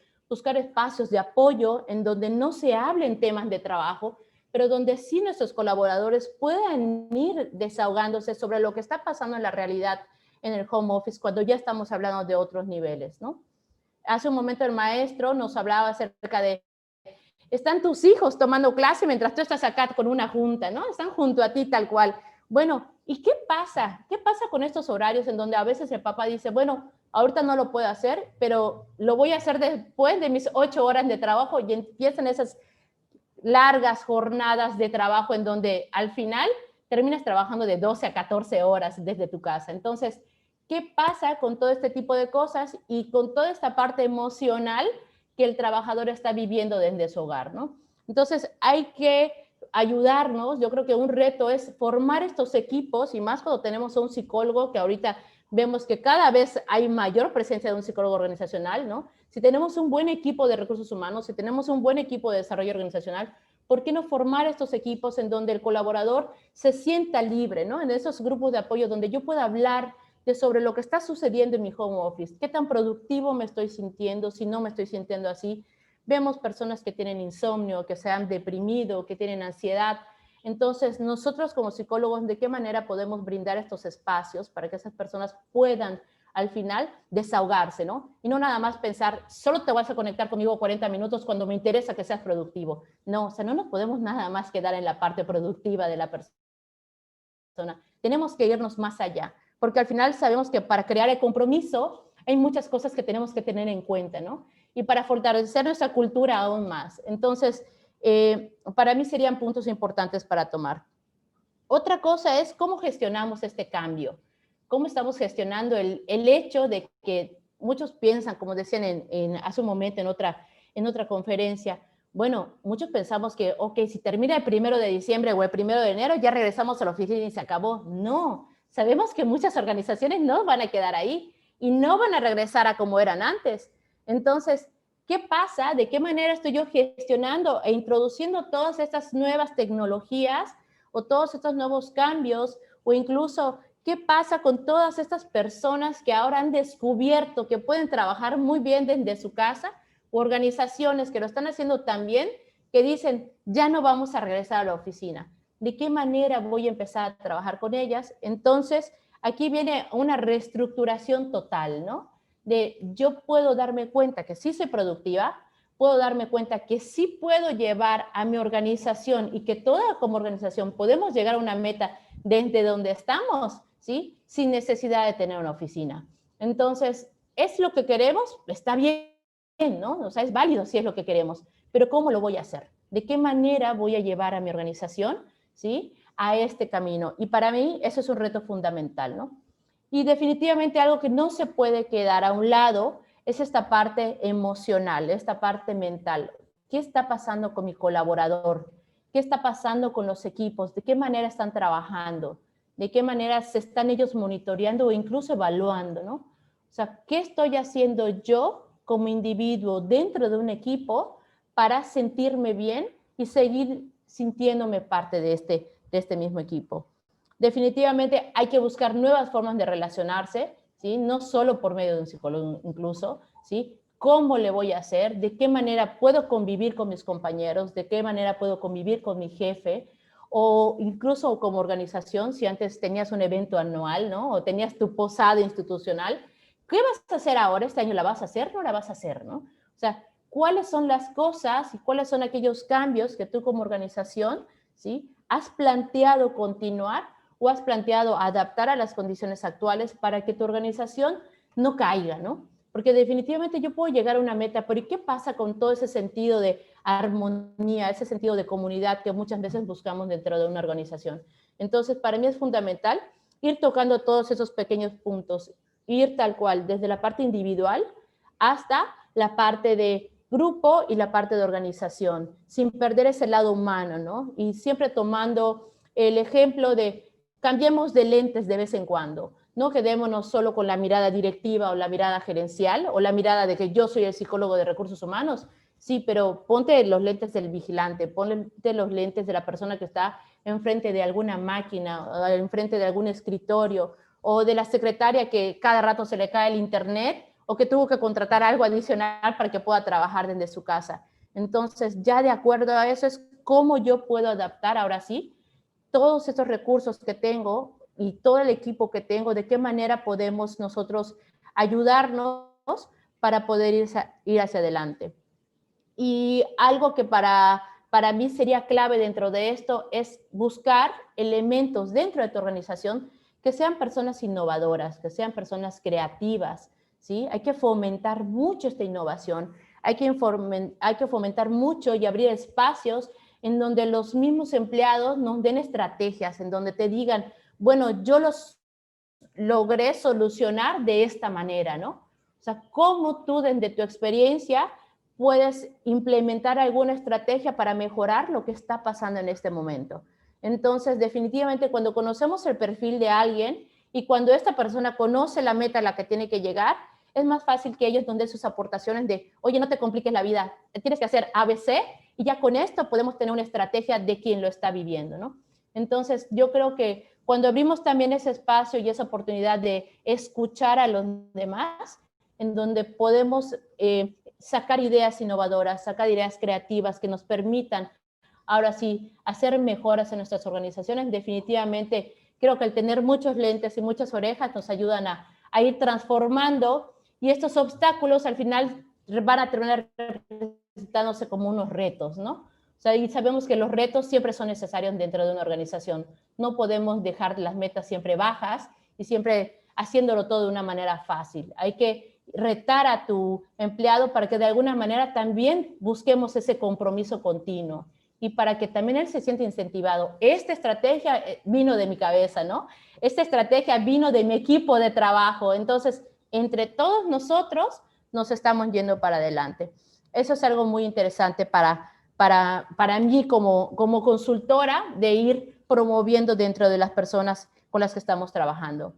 de apoyo en donde no se hablen temas de trabajo, pero donde sí nuestros colaboradores puedan ir desahogándose sobre lo que está pasando en la realidad en el home office cuando ya estamos hablando de otros niveles, ¿no? Hace un momento el maestro nos hablaba acerca de, están tus hijos tomando clase mientras tú estás acá con una junta, ¿no? Están junto a ti tal cual. Bueno, ¿y qué pasa? ¿Qué pasa con estos horarios en donde a veces el papá dice, bueno, ahorita no lo puedo hacer, pero lo voy a hacer después de mis 8 horas de trabajo, y empiezan esas largas jornadas de trabajo en donde al final terminas trabajando de 12 a 14 horas desde tu casa? Entonces, ¿qué pasa con todo este tipo de cosas y con toda esta parte emocional que el trabajador está viviendo desde su hogar, ¿no? Entonces, hay que ayudarnos. Yo creo que un reto es formar estos equipos, y más cuando tenemos a un psicólogo, que ahorita vemos que cada vez hay mayor presencia de un psicólogo organizacional, ¿no? Si tenemos un buen equipo de recursos humanos, si tenemos un buen equipo de desarrollo organizacional, ¿por qué no formar estos equipos en donde el colaborador se sienta libre, ¿no? En esos grupos de apoyo donde yo pueda hablar sobre lo que está sucediendo en mi home office, qué tan productivo me estoy sintiendo, si no me estoy sintiendo así. Vemos personas que tienen insomnio, que se han deprimido, que tienen ansiedad. Entonces, nosotros como psicólogos, ¿de qué manera podemos brindar estos espacios para que esas personas puedan al final desahogarse, ¿no? Y no nada más pensar, solo te vas a conectar conmigo 40 minutos cuando me interesa que seas productivo. No, o sea, no nos podemos nada más quedar en la parte productiva de la persona. Tenemos que irnos más allá, porque al final sabemos que para crear el compromiso hay muchas cosas que tenemos que tener en cuenta, ¿no? Y para fortalecer nuestra cultura aún más. Entonces, para mí serían puntos importantes para tomar. Otra cosa es cómo gestionamos este cambio. ¿Cómo estamos gestionando el hecho de que muchos piensan, como decían hace un momento en otra conferencia, bueno, muchos pensamos que, ok, si termina el 1 de diciembre o el 1 de enero, ya regresamos a la oficina y se acabó. No, sabemos que muchas organizaciones no van a quedar ahí y no van a regresar a como eran antes. Entonces, ¿qué pasa? ¿De qué manera estoy yo gestionando e introduciendo todas estas nuevas tecnologías o todos estos nuevos cambios? O incluso, ¿qué pasa con todas estas personas que ahora han descubierto que pueden trabajar muy bien desde su casa? O organizaciones que lo están haciendo tan bien que dicen, ya no vamos a regresar a la oficina. ¿De qué manera voy a empezar a trabajar con ellas? Entonces, aquí viene una reestructuración total, ¿no? De yo puedo darme cuenta que sí soy productiva, puedo darme cuenta que sí puedo llevar a mi organización y que toda como organización podemos llegar a una meta desde donde estamos, ¿sí? Sin necesidad de tener una oficina. Entonces, ¿es lo que queremos? Está bien, ¿no? O sea, es válido si es lo que queremos, pero ¿cómo lo voy a hacer? ¿De qué manera voy a llevar a mi organización, ¿sí? A este camino? Y para mí, eso es un reto fundamental, ¿no? Y definitivamente algo que no se puede quedar a un lado es esta parte emocional, esta parte mental. ¿Qué está pasando con mi colaborador? ¿Qué está pasando con los equipos? ¿De qué manera están trabajando? ¿De qué manera se están ellos monitoreando o incluso evaluando, ¿no? O sea, ¿qué estoy haciendo yo como individuo dentro de un equipo para sentirme bien y seguir sintiéndome parte de este mismo equipo? Definitivamente hay que buscar nuevas formas de relacionarse, ¿sí? No solo por medio de un psicólogo incluso, ¿sí? ¿Cómo le voy a hacer? ¿De qué manera puedo convivir con mis compañeros? ¿De qué manera puedo convivir con mi jefe? O incluso como organización, si antes tenías un evento anual, ¿no? O tenías tu posada institucional, ¿qué vas a hacer ahora? ¿Este año la vas a hacer? ¿No la vas a hacer? ¿No? O sea, ¿cuáles son las cosas y cuáles son aquellos cambios que tú como organización, ¿sí? has planteado continuar o has planteado adaptar a las condiciones actuales para que tu organización no caiga, ¿no? Porque definitivamente yo puedo llegar a una meta, pero ¿y qué pasa con todo ese sentido de armonía, ese sentido de comunidad que muchas veces buscamos dentro de una organización? Entonces, para mí es fundamental ir tocando todos esos pequeños puntos, ir tal cual, desde la parte individual hasta la parte de grupo y la parte de organización, sin perder ese lado humano, ¿no? Y siempre tomando el ejemplo de cambiemos de lentes de vez en cuando. No quedémonos solo con la mirada directiva o la mirada gerencial o la mirada de que yo soy el psicólogo de recursos humanos. Sí, pero ponte los lentes del vigilante, ponte los lentes de la persona que está enfrente de alguna máquina, enfrente de algún escritorio, o de la secretaria que cada rato se le cae el internet o que tuvo que contratar algo adicional para que pueda trabajar desde su casa. Entonces, ya de acuerdo a eso es cómo yo puedo adaptar ahora sí todos estos recursos que tengo y todo el equipo que tengo, de qué manera podemos nosotros ayudarnos para poder ir hacia adelante. Y algo que para mí sería clave dentro de esto es buscar elementos dentro de tu organización que sean personas innovadoras, que sean personas creativas, ¿sí? Hay que fomentar mucho esta innovación, hay que fomentar mucho y abrir espacios en donde los mismos empleados nos den estrategias, en donde te digan, bueno, yo los logré solucionar de esta manera, ¿no? O sea, cómo tú desde tu experiencia puedes implementar alguna estrategia para mejorar lo que está pasando en este momento. Entonces, definitivamente, cuando conocemos el perfil de alguien y cuando esta persona conoce la meta a la que tiene que llegar, es más fácil que ellos den sus aportaciones de, oye, no te compliques la vida, tienes que hacer ABC y ya con esto podemos tener una estrategia de quien lo está viviendo, ¿no? Entonces, yo creo que cuando abrimos también ese espacio y esa oportunidad de escuchar a los demás, en donde podemos sacar ideas innovadoras, sacar ideas creativas que nos permitan, ahora sí, hacer mejoras en nuestras organizaciones, definitivamente creo que el tener muchos lentes y muchas orejas nos ayudan a ir transformando y estos obstáculos al final van a terminar presentándose como unos retos, ¿no? O sea, y sabemos que los retos siempre son necesarios dentro de una organización. No podemos dejar las metas siempre bajas y siempre haciéndolo todo de una manera fácil. Hay que retar a tu empleado para que de alguna manera también busquemos ese compromiso continuo y para que también él se sienta incentivado. Esta estrategia vino de mi cabeza, ¿no? Esta estrategia vino de mi equipo de trabajo. Entonces, entre todos nosotros nos estamos yendo para adelante. Eso es algo muy interesante para mí como consultora de ir promoviendo dentro de las personas con las que estamos trabajando.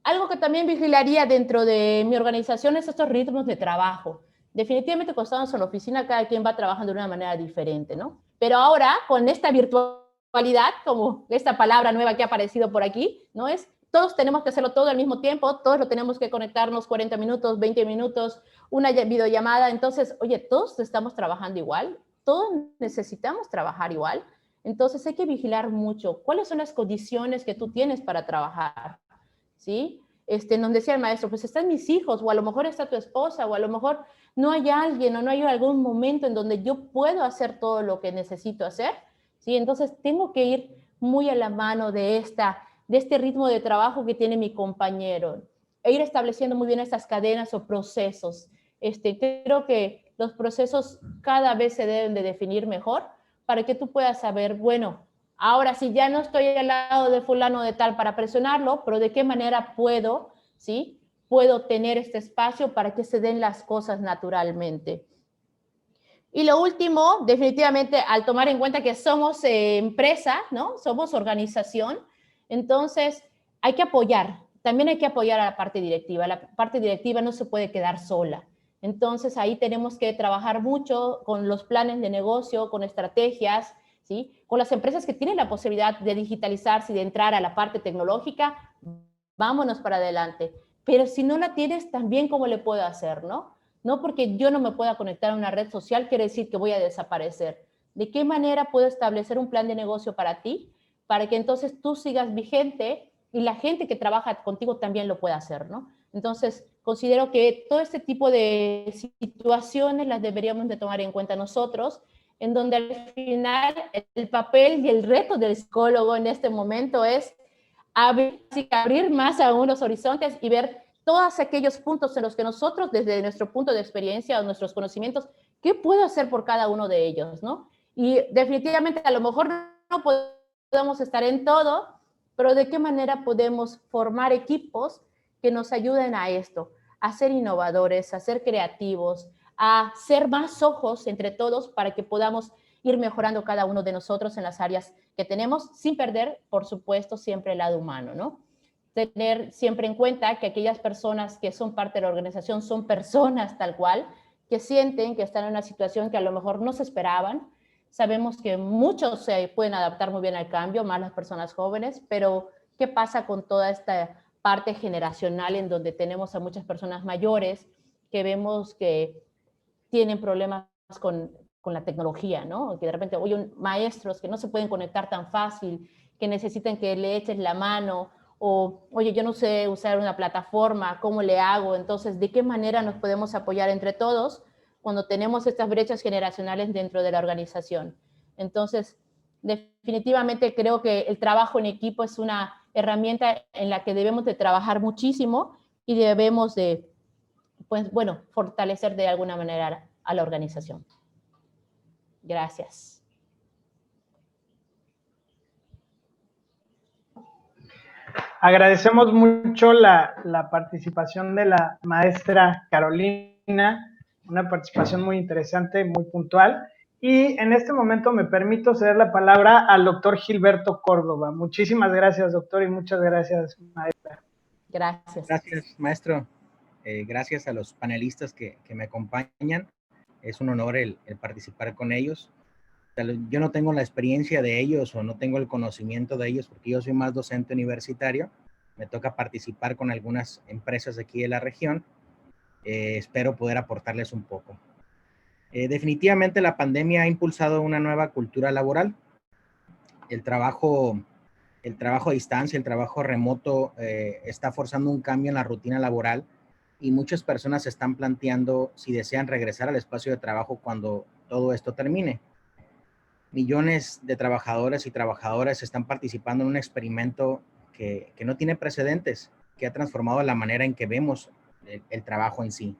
Algo que también vigilaría dentro de mi organización es estos ritmos de trabajo. definitivamente cuando estamos en la oficina cada quien va trabajando de una manera diferente, ¿no? Pero ahora con esta virtualidad, como esta palabra nueva que ha aparecido por aquí, ¿no? Es todos tenemos que hacerlo todo al mismo tiempo, todos lo tenemos que conectarnos 40 minutos, 20 minutos, una videollamada. Entonces, oye, todos estamos trabajando igual, todos necesitamos trabajar igual. Entonces hay que vigilar mucho cuáles son las condiciones que tú tienes para trabajar, ¿sí? Nos decía el maestro, pues están mis hijos, o a lo mejor está tu esposa, o a lo mejor no hay alguien, o no hay algún momento en donde yo puedo hacer todo lo que necesito hacer, ¿sí? Entonces tengo que ir muy a la mano de este ritmo de trabajo que tiene mi compañero, e ir estableciendo muy bien estas cadenas o procesos. Creo que los procesos cada vez se deben de definir mejor para que tú puedas saber, bueno, ahora sí ya no estoy al lado de fulano de tal para presionarlo, pero de qué manera puedo, ¿sí? Puedo tener este espacio para que se den las cosas naturalmente. Y lo último, definitivamente, al tomar en cuenta que somos empresa, ¿no? Somos organización, entonces hay que apoyar. También hay que apoyar a la parte directiva. La parte directiva no se puede quedar sola. Entonces ahí tenemos que trabajar mucho con los planes de negocio, con estrategias, ¿sí? Con las empresas que tienen la posibilidad de digitalizarse y de entrar a la parte tecnológica, vámonos para adelante. Pero si no la tienes, también cómo le puedo hacer, ¿no? No porque yo no me pueda conectar a una red social quiere decir que voy a desaparecer. ¿De qué manera puedo establecer un plan de negocio para ti? Para que entonces tú sigas vigente y la gente que trabaja contigo también lo pueda hacer, ¿no? Entonces, considero que todo este tipo de situaciones las deberíamos de tomar en cuenta nosotros, en donde al final el papel y el reto del psicólogo en este momento es abrir más aún los horizontes y ver todos aquellos puntos en los que nosotros, desde nuestro punto de experiencia o nuestros conocimientos, ¿qué puedo hacer por cada uno de ellos, ¿no? Y definitivamente a lo mejor no podemos estar en todo, pero ¿de qué manera podemos formar equipos que nos ayuden a esto? A ser innovadores, a ser creativos, a ser más ojos entre todos para que podamos ir mejorando cada uno de nosotros en las áreas que tenemos, sin perder, por supuesto, siempre el lado humano, ¿no? Tener siempre en cuenta que aquellas personas que son parte de la organización son personas tal cual, que sienten que están en una situación que a lo mejor no se esperaban. Sabemos que muchos se pueden adaptar muy bien al cambio, más las personas jóvenes, pero ¿qué pasa con toda esta parte generacional en donde tenemos a muchas personas mayores que vemos que tienen problemas con la tecnología, ¿no? Que de repente, oye, maestros que no se pueden conectar tan fácil, que necesitan que le eches la mano, o, oye, yo no sé usar una plataforma, ¿cómo le hago? Entonces, ¿de qué manera nos podemos apoyar entre todos cuando tenemos estas brechas generacionales dentro de la organización? Entonces, definitivamente creo que el trabajo en equipo es una herramienta en la que debemos de trabajar muchísimo y debemos de, pues, bueno, fortalecer de alguna manera a la organización. Gracias. Agradecemos mucho la participación de la maestra Carolina, una participación muy interesante, muy puntual. Y en este momento me permito ceder la palabra al doctor Gilberto Córdoba. Muchísimas gracias, doctor, y muchas gracias, maestra. Gracias. Gracias, maestro. Gracias a los panelistas que me acompañan. Es un honor el participar con ellos. Yo no tengo la experiencia de ellos o no tengo el conocimiento de ellos porque yo soy más docente universitario. Me toca participar con algunas empresas de aquí de la región. Espero poder aportarles un poco. Definitivamente la pandemia ha impulsado una nueva cultura laboral. El trabajo a distancia, el trabajo remoto está forzando un cambio en la rutina laboral y muchas personas se están planteando si desean regresar al espacio de trabajo cuando todo esto termine. Millones de trabajadores y trabajadoras están participando en un experimento que no tiene precedentes, que ha transformado la manera en que vemos el trabajo en sí.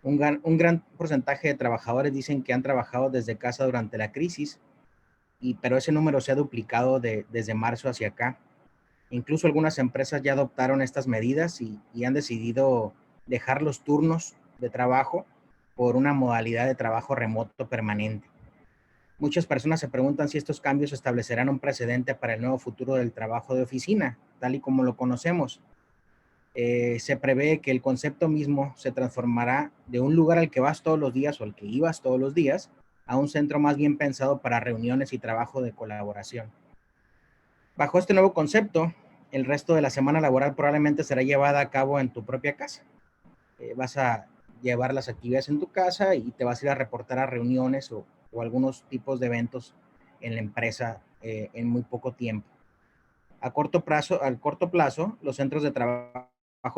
Un gran porcentaje de trabajadores dicen que han trabajado desde casa durante la crisis, pero ese número se ha duplicado desde marzo hacia acá. Incluso algunas empresas ya adoptaron estas medidas y han decidido dejar los turnos de trabajo por una modalidad de trabajo remoto permanente. Muchas personas se preguntan si estos cambios establecerán un precedente para el nuevo futuro del trabajo de oficina, tal y como lo conocemos. Se prevé que el concepto mismo se transformará de un lugar al que vas todos los días o al que ibas todos los días a un centro más bien pensado para reuniones y trabajo de colaboración. Bajo este nuevo concepto, el resto de la semana laboral probablemente será llevada a cabo en tu propia casa. Vas a llevar las actividades en tu casa y te vas a ir a reportar a reuniones o algunos tipos de eventos en la empresa en muy poco tiempo. Al corto plazo, los centros de trabajo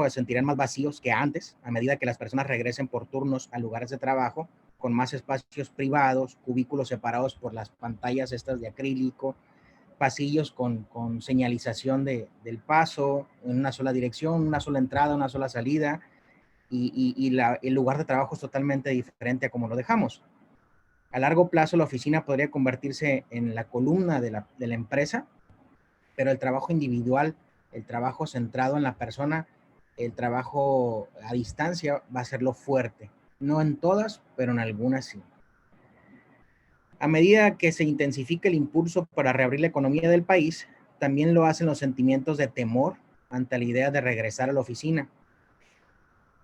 se sentirán más vacíos que antes, a medida que las personas regresen por turnos a lugares de trabajo, con más espacios privados, cubículos separados por las pantallas estas de acrílico, pasillos con señalización del paso, en una sola dirección, una sola entrada, una sola salida, y el lugar de trabajo es totalmente diferente a como lo dejamos. A largo plazo, la oficina podría convertirse en la columna de la empresa, pero el trabajo individual, el trabajo centrado en la persona, el trabajo a distancia va a ser lo fuerte. No en todas, pero en algunas sí. A medida que se intensifica el impulso para reabrir la economía del país, también lo hacen los sentimientos de temor ante la idea de regresar a la oficina.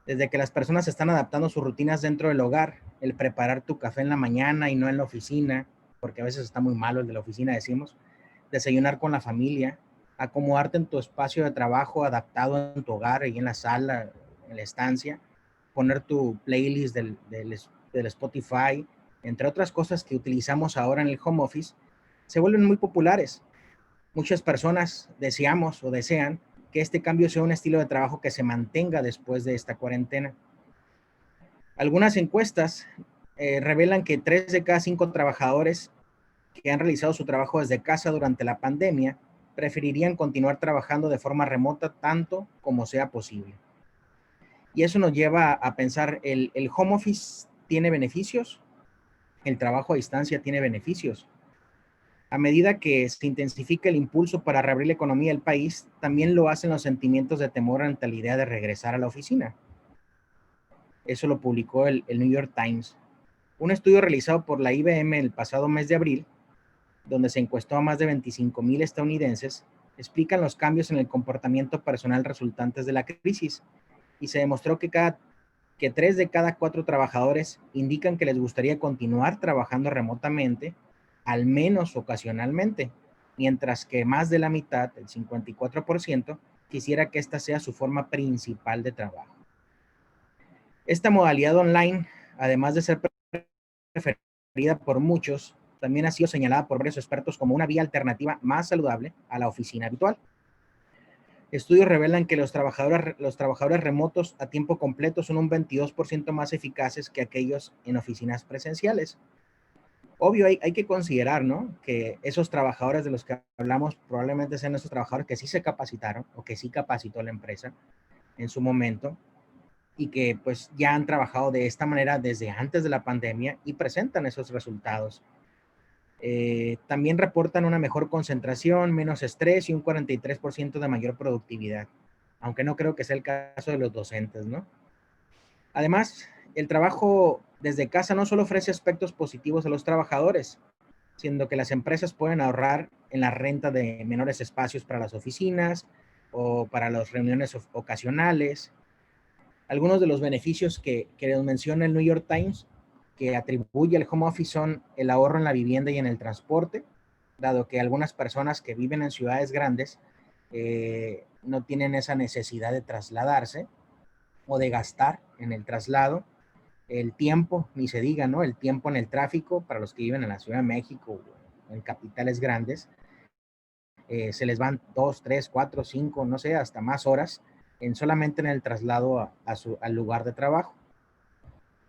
Desde que las personas se están adaptando sus rutinas dentro del hogar, el preparar tu café en la mañana y no en la oficina, porque a veces está muy malo el de la oficina, decimos, desayunar con la familia, acomodarte en tu espacio de trabajo adaptado en tu hogar y en la sala, en la estancia, poner tu playlist del Spotify, entre otras cosas que utilizamos ahora en el home office, se vuelven muy populares. Muchas personas deseamos o desean que este cambio sea un estilo de trabajo que se mantenga después de esta cuarentena. Algunas encuestas revelan que 3 de cada 5 trabajadores que han realizado su trabajo desde casa durante la pandemia preferirían continuar trabajando de forma remota tanto como sea posible. Y eso nos lleva a pensar, ¿el home office tiene beneficios? ¿El trabajo a distancia tiene beneficios? A medida que se intensifica el impulso para reabrir la economía del país, también lo hacen los sentimientos de temor ante la idea de regresar a la oficina. Eso lo publicó el New York Times. Un estudio realizado por la IBM el pasado mes de abril, donde se encuestó a más de 25,000 estadounidenses, explican los cambios en el comportamiento personal resultantes de la crisis, y se demostró que 3 de cada 4 trabajadores indican que les gustaría continuar trabajando remotamente, al menos ocasionalmente, mientras que más de la mitad, el 54%, quisiera que esta sea su forma principal de trabajo. Esta modalidad online, además de ser preferida por muchos, también ha sido señalada por varios expertos como una vía alternativa más saludable a la oficina habitual. Estudios revelan que los trabajadores remotos a tiempo completo son un 22% más eficaces que aquellos en oficinas presenciales. Obvio, hay que considerar, ¿no?, que esos trabajadores de los que hablamos probablemente sean esos trabajadores que sí se capacitaron o que sí capacitó la empresa en su momento y que pues ya han trabajado de esta manera desde antes de la pandemia y presentan esos resultados. También reportan una mejor concentración, menos estrés y un 43% de mayor productividad, aunque no creo que sea el caso de los docentes, ¿no? Además, el trabajo desde casa no solo ofrece aspectos positivos a los trabajadores, sino que las empresas pueden ahorrar en la renta de menores espacios para las oficinas o para las reuniones ocasionales. Algunos de los beneficios que nos menciona el New York Times que atribuye al home office son el ahorro en la vivienda y en el transporte, dado que algunas personas que viven en ciudades grandes no tienen esa necesidad de trasladarse o de gastar en el traslado. El tiempo, ni se diga, ¿no? El tiempo en el tráfico para los que viven en la Ciudad de México o en capitales grandes, se les van 2, 3, 4, 5, no sé, hasta más horas solamente en el traslado al lugar de trabajo.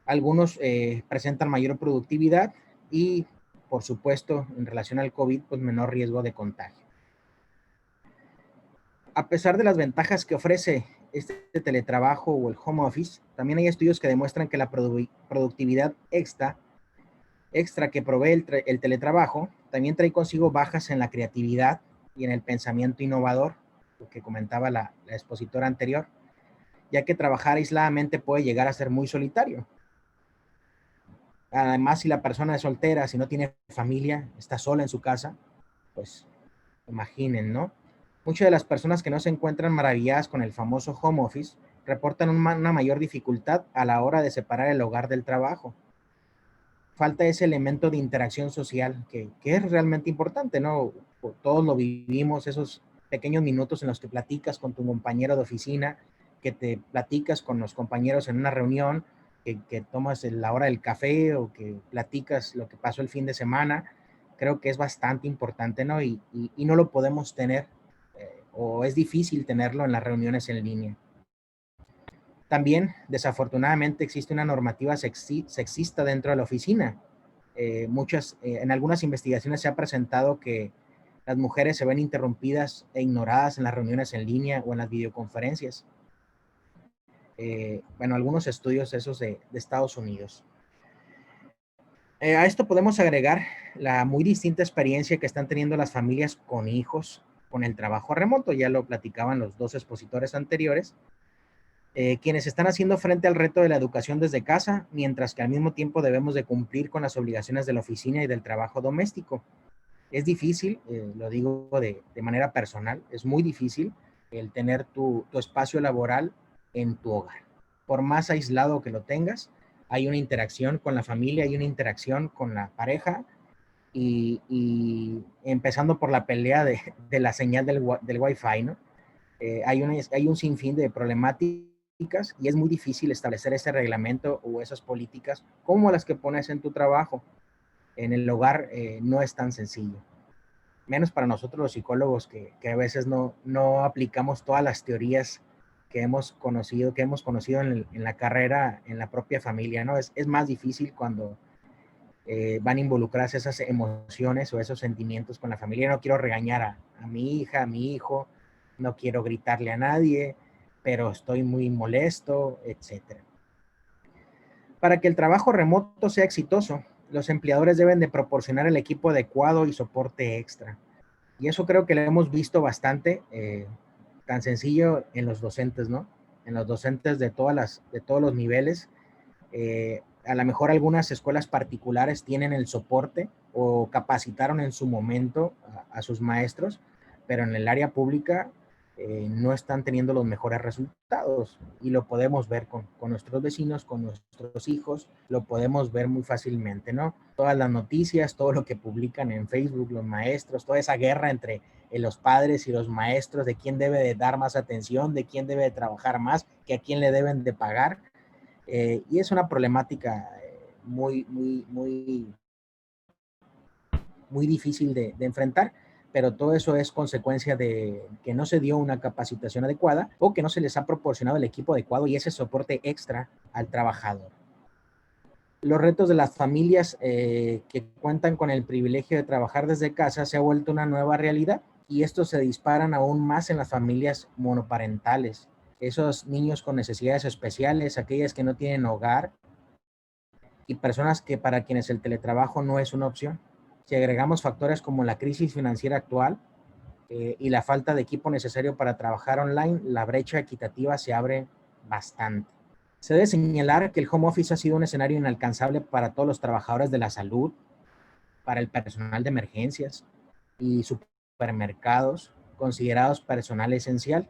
Algunos presentan mayor productividad y, por supuesto, en relación al COVID, pues menor riesgo de contagio. A pesar de las ventajas que ofrece este teletrabajo o el home office, también hay estudios que demuestran que la productividad extra que provee el teletrabajo también trae consigo bajas en la creatividad y en el pensamiento innovador, lo que comentaba la expositora anterior, ya que trabajar aisladamente puede llegar a ser muy solitario. Además, si la persona es soltera, si no tiene familia, está sola en su casa, pues imaginen, ¿no? Muchas de las personas que no se encuentran maravilladas con el famoso home office reportan una mayor dificultad a la hora de separar el hogar del trabajo. Falta ese elemento de interacción social que es realmente importante, ¿no? Todos lo vivimos, esos pequeños minutos en los que platicas con tu compañero de oficina, que te platicas con los compañeros en una reunión, que tomas la hora del café o que platicas lo que pasó el fin de semana. Creo que es bastante importante, ¿no? Y no lo podemos tener, o es difícil tenerlo en las reuniones en línea. También, desafortunadamente, existe una normativa sexista dentro de la oficina. En algunas investigaciones se ha presentado que las mujeres se ven interrumpidas e ignoradas en las reuniones en línea o en las videoconferencias. Bueno, algunos estudios esos de Estados Unidos. A esto podemos agregar la muy distinta experiencia que están teniendo las familias con hijos con el trabajo remoto. Ya lo platicaban los dos expositores anteriores. Quienes están haciendo frente al reto de la educación desde casa, mientras que al mismo tiempo debemos de cumplir con las obligaciones de la oficina y del trabajo doméstico. Es difícil, lo digo de manera personal, es muy difícil el tener tu espacio laboral en tu hogar. Por más aislado que lo tengas, hay una interacción con la familia, hay una interacción con la pareja, y empezando por la pelea de la señal del Wi-Fi, ¿no? Hay un sinfín de problemáticas y es muy difícil establecer ese reglamento o esas políticas como las que pones en tu trabajo. En el hogar no es tan sencillo. Menos para nosotros los psicólogos que a veces no aplicamos todas las teorías que hemos conocido en la carrera, en la propia familia, ¿no? Es más difícil cuando van a involucrarse esas emociones o esos sentimientos con la familia. No quiero regañar a mi hija, a mi hijo, no quiero gritarle a nadie, pero estoy muy molesto, etc. Para que el trabajo remoto sea exitoso, los empleadores deben de proporcionar el equipo adecuado y soporte extra. Y eso creo que lo hemos visto bastante, tan sencillo en los docentes, ¿no? En los docentes de todos los niveles. A lo mejor algunas escuelas particulares tienen el soporte o capacitaron en su momento a sus maestros, pero en el área pública no están teniendo los mejores resultados, y lo podemos ver con nuestros vecinos, con nuestros hijos, lo podemos ver muy fácilmente, ¿no? Todas las noticias, todo lo que publican en Facebook los maestros, toda esa guerra entre los padres y los maestros de quién debe de dar más atención, de quién debe de trabajar más, que a quién le deben de pagar. Y es una problemática muy difícil de enfrentar, pero todo eso es consecuencia de que no se dio una capacitación adecuada o que no se les ha proporcionado el equipo adecuado y ese soporte extra al trabajador. Los retos de las familias que cuentan con el privilegio de trabajar desde casa se ha vuelto una nueva realidad, y estos se disparan aún más en las familias monoparentales. Esos niños con necesidades especiales, aquellas que no tienen hogar y personas que para quienes el teletrabajo no es una opción. Si agregamos factores como la crisis financiera actual y la falta de equipo necesario para trabajar online, la brecha equitativa se abre bastante. Se debe señalar que el home office ha sido un escenario inalcanzable para todos los trabajadores de la salud, para el personal de emergencias y supermercados, considerados personal esencial.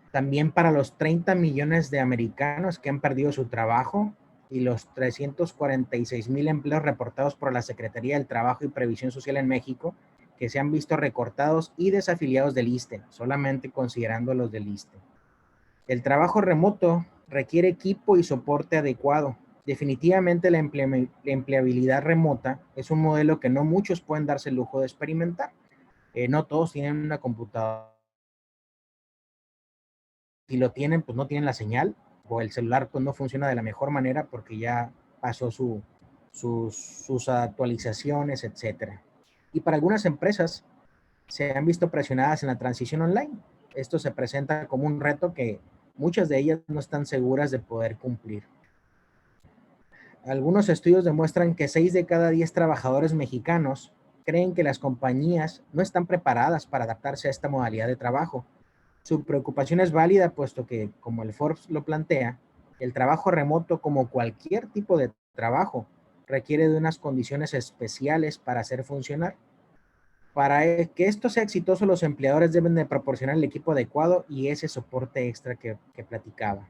También para los 30 millones de americanos que han perdido su trabajo y los 346,000 empleos reportados por la Secretaría del Trabajo y Previsión Social en México, que se han visto recortados y desafiliados del ISSSTE, solamente considerando los del ISSSTE. El trabajo remoto requiere equipo y soporte adecuado. Definitivamente la empleabilidad remota es un modelo que no muchos pueden darse el lujo de experimentar. No todos tienen una computadora. Si lo tienen, pues no tienen la señal, o el celular pues no funciona de la mejor manera porque ya pasó sus actualizaciones, etc. Y para algunas empresas se han visto presionadas en la transición online. Esto se presenta como un reto que muchas de ellas no están seguras de poder cumplir. Algunos estudios demuestran que 6 de cada 10 trabajadores mexicanos creen que las compañías no están preparadas para adaptarse a esta modalidad de trabajo. Su preocupación es válida, puesto que, como el Forbes lo plantea, el trabajo remoto, como cualquier tipo de trabajo, requiere de unas condiciones especiales para hacer funcionar. Para que esto sea exitoso, los empleadores deben de proporcionar el equipo adecuado y ese soporte extra que platicaba.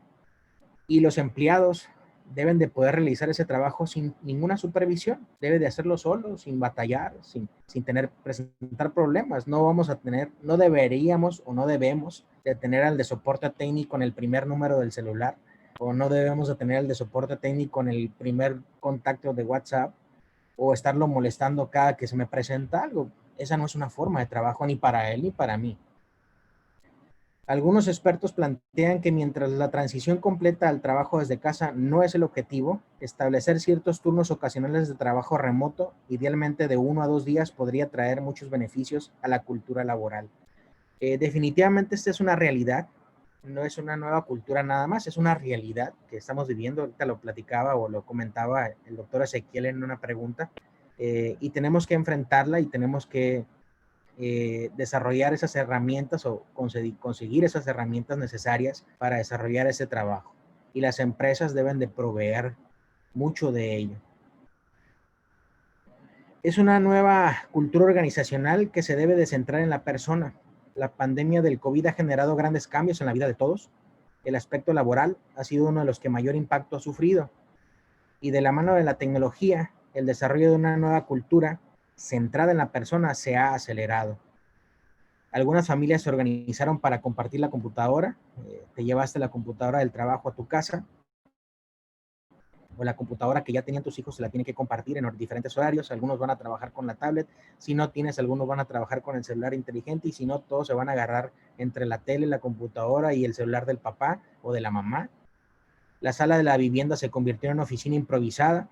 Y los empleados deben de poder realizar ese trabajo sin ninguna supervisión. Debe de hacerlo solo, sin batallar, sin presentar problemas. No deberíamos o no debemos de tener al de soporte técnico en el primer número del celular, o no debemos de tener al de soporte técnico en el primer contacto de WhatsApp, o estarlo molestando cada que se me presenta algo. Esa no es una forma de trabajo ni para él ni para mí. Algunos expertos plantean que mientras la transición completa al trabajo desde casa no es el objetivo, establecer ciertos turnos ocasionales de trabajo remoto, idealmente de 1 a 2 días, podría traer muchos beneficios a la cultura laboral. Definitivamente esta es una realidad, no es una nueva cultura nada más, es una realidad que estamos viviendo. Ahorita lo platicaba o lo comentaba el doctor Ezequiel en una pregunta, y tenemos que enfrentarla y tenemos que desarrollar esas herramientas o conseguir esas herramientas necesarias para desarrollar ese trabajo. Y las empresas deben de proveer mucho de ello. Es una nueva cultura organizacional que se debe de centrar en la persona. La pandemia del COVID ha generado grandes cambios en la vida de todos. El aspecto laboral ha sido uno de los que mayor impacto ha sufrido. Y de la mano de la tecnología, el desarrollo de una nueva cultura centrada en la persona se ha acelerado. Algunas familias se organizaron para compartir la computadora. Te llevaste la computadora del trabajo a tu casa, o la computadora que ya tenían tus hijos se la tienen que compartir en diferentes horarios. Algunos van a trabajar con la tablet. Si no tienes, algunos van a trabajar con el celular inteligente, y si no, todos se van a agarrar entre la tele, la computadora y el celular del papá o de la mamá. La sala de la vivienda se convirtió en una oficina improvisada,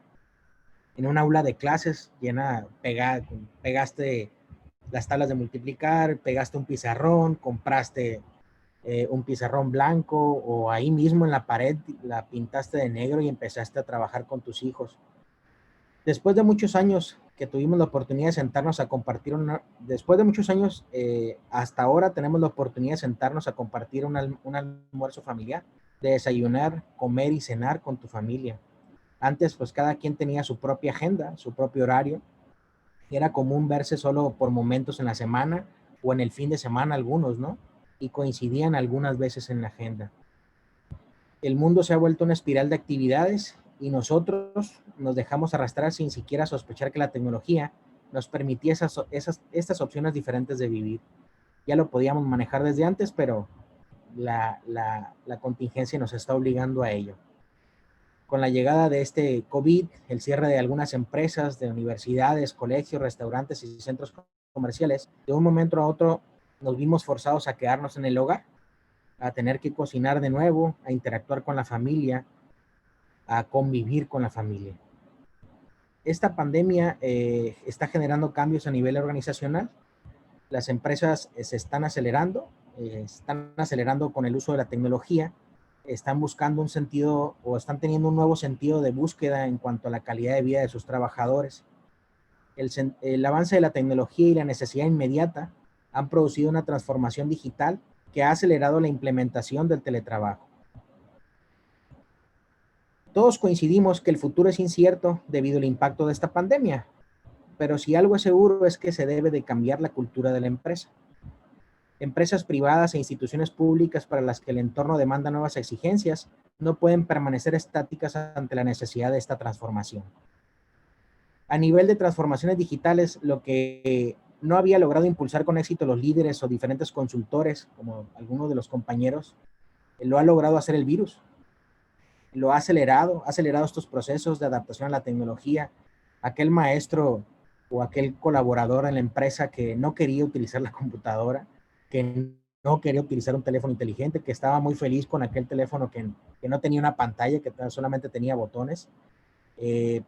en un aula de clases llena, pegaste las tablas de multiplicar, pegaste un pizarrón, compraste un pizarrón blanco, o ahí mismo en la pared la pintaste de negro y empezaste a trabajar con tus hijos. Después de muchos años que tuvimos la oportunidad de sentarnos a compartir después de muchos años, hasta ahora tenemos la oportunidad de sentarnos a compartir un almuerzo familiar, de desayunar, comer y cenar con tu familia. Antes, pues cada quien tenía su propia agenda, su propio horario. Era común verse solo por momentos en la semana o en el fin de semana algunos, ¿no? Y coincidían algunas veces en la agenda. El mundo se ha vuelto una espiral de actividades y nosotros nos dejamos arrastrar sin siquiera sospechar que la tecnología nos permitía estas opciones diferentes de vivir. Ya lo podíamos manejar desde antes, pero la contingencia nos está obligando a ello. Con la llegada de este COVID, el cierre de algunas empresas, de universidades, colegios, restaurantes y centros comerciales, de un momento a otro nos vimos forzados a quedarnos en el hogar, a tener que cocinar de nuevo, a interactuar con la familia, a convivir con la familia. Esta pandemia está generando cambios a nivel organizacional. Las empresas se están acelerando con el uso de la tecnología. Están buscando un sentido, o están teniendo un nuevo sentido de búsqueda en cuanto a la calidad de vida de sus trabajadores. El avance de la tecnología y la necesidad inmediata han producido una transformación digital que ha acelerado la implementación del teletrabajo. Todos coincidimos que el futuro es incierto debido al impacto de esta pandemia, pero si algo es seguro es que se debe de cambiar la cultura de la empresa. Empresas privadas e instituciones públicas para las que el entorno demanda nuevas exigencias no pueden permanecer estáticas ante la necesidad de esta transformación. A nivel de transformaciones digitales, lo que no había logrado impulsar con éxito los líderes o diferentes consultores, como algunos de los compañeros, lo ha logrado hacer el virus. Lo ha acelerado estos procesos de adaptación a la tecnología. Aquel maestro o aquel colaborador en la empresa que no quería utilizar la computadora, que no quería utilizar un teléfono inteligente, que estaba muy feliz con aquel teléfono que no tenía una pantalla, que solamente tenía botones,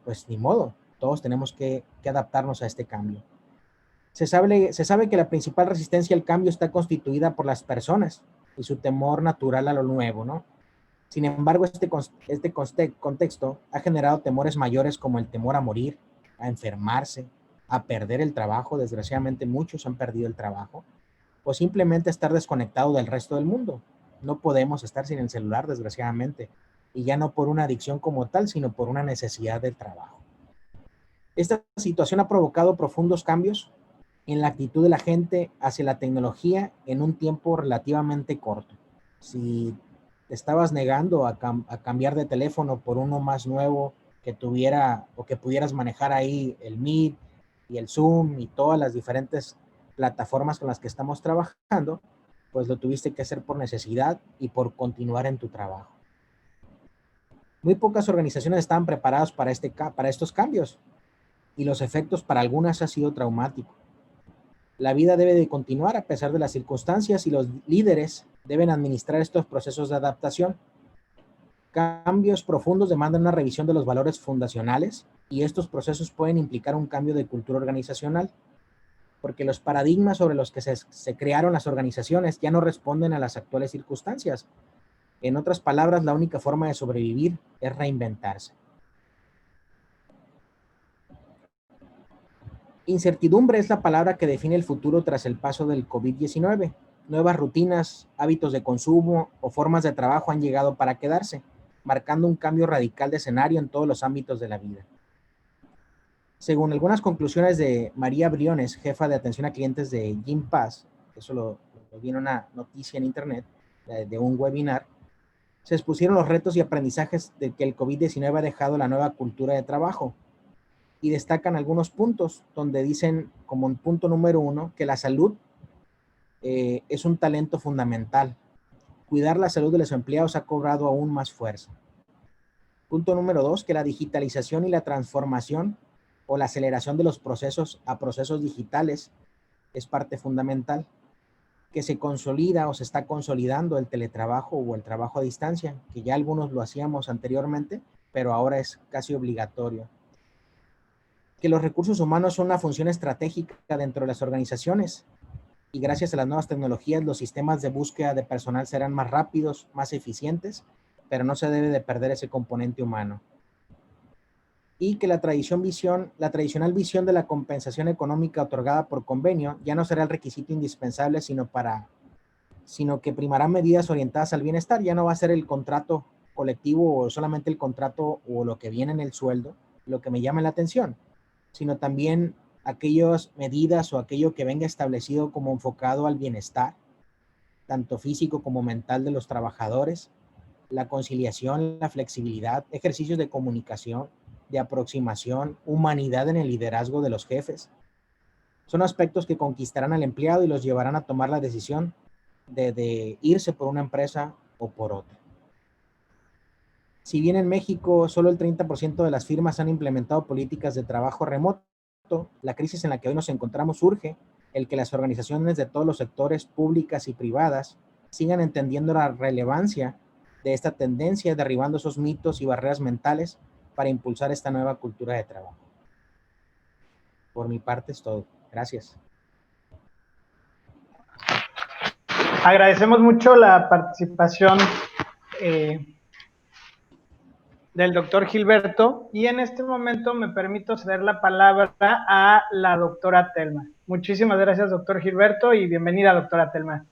pues ni modo, todos tenemos que adaptarnos a este cambio. Se sabe que la principal resistencia al cambio está constituida por las personas y su temor natural a lo nuevo, ¿no? Sin embargo, este contexto ha generado temores mayores, como el temor a morir, a enfermarse, a perder el trabajo. Desgraciadamente muchos han perdido el trabajo, o simplemente estar desconectado del resto del mundo. No podemos estar sin el celular, desgraciadamente, y ya no por una adicción como tal, sino por una necesidad del trabajo. Esta situación ha provocado profundos cambios en la actitud de la gente hacia la tecnología en un tiempo relativamente corto. Si te estabas negando a cambiar de teléfono por uno más nuevo que tuviera o que pudieras manejar ahí el Meet y el Zoom y todas las diferentes plataformas con las que estamos trabajando, pues lo tuviste que hacer por necesidad y por continuar en tu trabajo. Muy pocas organizaciones estaban preparadas para estos cambios y los efectos para algunas ha sido traumático. La vida debe de continuar a pesar de las circunstancias y los líderes deben administrar estos procesos de adaptación. Cambios profundos demandan una revisión de los valores fundacionales y estos procesos pueden implicar un cambio de cultura organizacional, porque los paradigmas sobre los que se crearon las organizaciones ya no responden a las actuales circunstancias. En otras palabras, la única forma de sobrevivir es reinventarse. Incertidumbre es la palabra que define el futuro tras el paso del COVID-19. Nuevas rutinas, hábitos de consumo o formas de trabajo han llegado para quedarse, marcando un cambio radical de escenario en todos los ámbitos de la vida. Según algunas conclusiones de María Briones, jefa de atención a clientes de Gympass, eso lo vi en una noticia en internet, de un webinar, se expusieron los retos y aprendizajes de que el COVID-19 ha dejado la nueva cultura de trabajo. Y destacan algunos puntos donde dicen, como un punto número 1, que la salud es un talento fundamental. Cuidar la salud de los empleados ha cobrado aún más fuerza. Punto número 2, que la digitalización y la transformación o la aceleración de los procesos a procesos digitales es parte fundamental. Que se consolida o se está consolidando el teletrabajo o el trabajo a distancia, que ya algunos lo hacíamos anteriormente, pero ahora es casi obligatorio. Que los recursos humanos son una función estratégica dentro de las organizaciones y gracias a las nuevas tecnologías los sistemas de búsqueda de personal serán más rápidos, más eficientes, pero no se debe de perder ese componente humano. Y que la tradicional visión de la compensación económica otorgada por convenio ya no será el requisito indispensable, sino que primarán medidas orientadas al bienestar. Ya no va a ser el contrato colectivo o solamente el contrato o lo que viene en el sueldo, lo que me llama la atención, sino también aquellas medidas o aquello que venga establecido como enfocado al bienestar, tanto físico como mental de los trabajadores, la conciliación, la flexibilidad, ejercicios de comunicación, de aproximación, humanidad en el liderazgo de los jefes. Son aspectos que conquistarán al empleado y los llevarán a tomar la decisión de irse por una empresa o por otra. Si bien en México solo el 30% de las firmas han implementado políticas de trabajo remoto, la crisis en la que hoy nos encontramos urge el que las organizaciones de todos los sectores, públicas y privadas, sigan entendiendo la relevancia de esta tendencia, derribando esos mitos y barreras mentales para impulsar esta nueva cultura de trabajo. Por mi parte es todo. Gracias. Agradecemos mucho la participación del doctor Gilberto y en este momento me permito ceder la palabra a la doctora Telma. Muchísimas gracias, doctor Gilberto, y bienvenida, doctora Telma.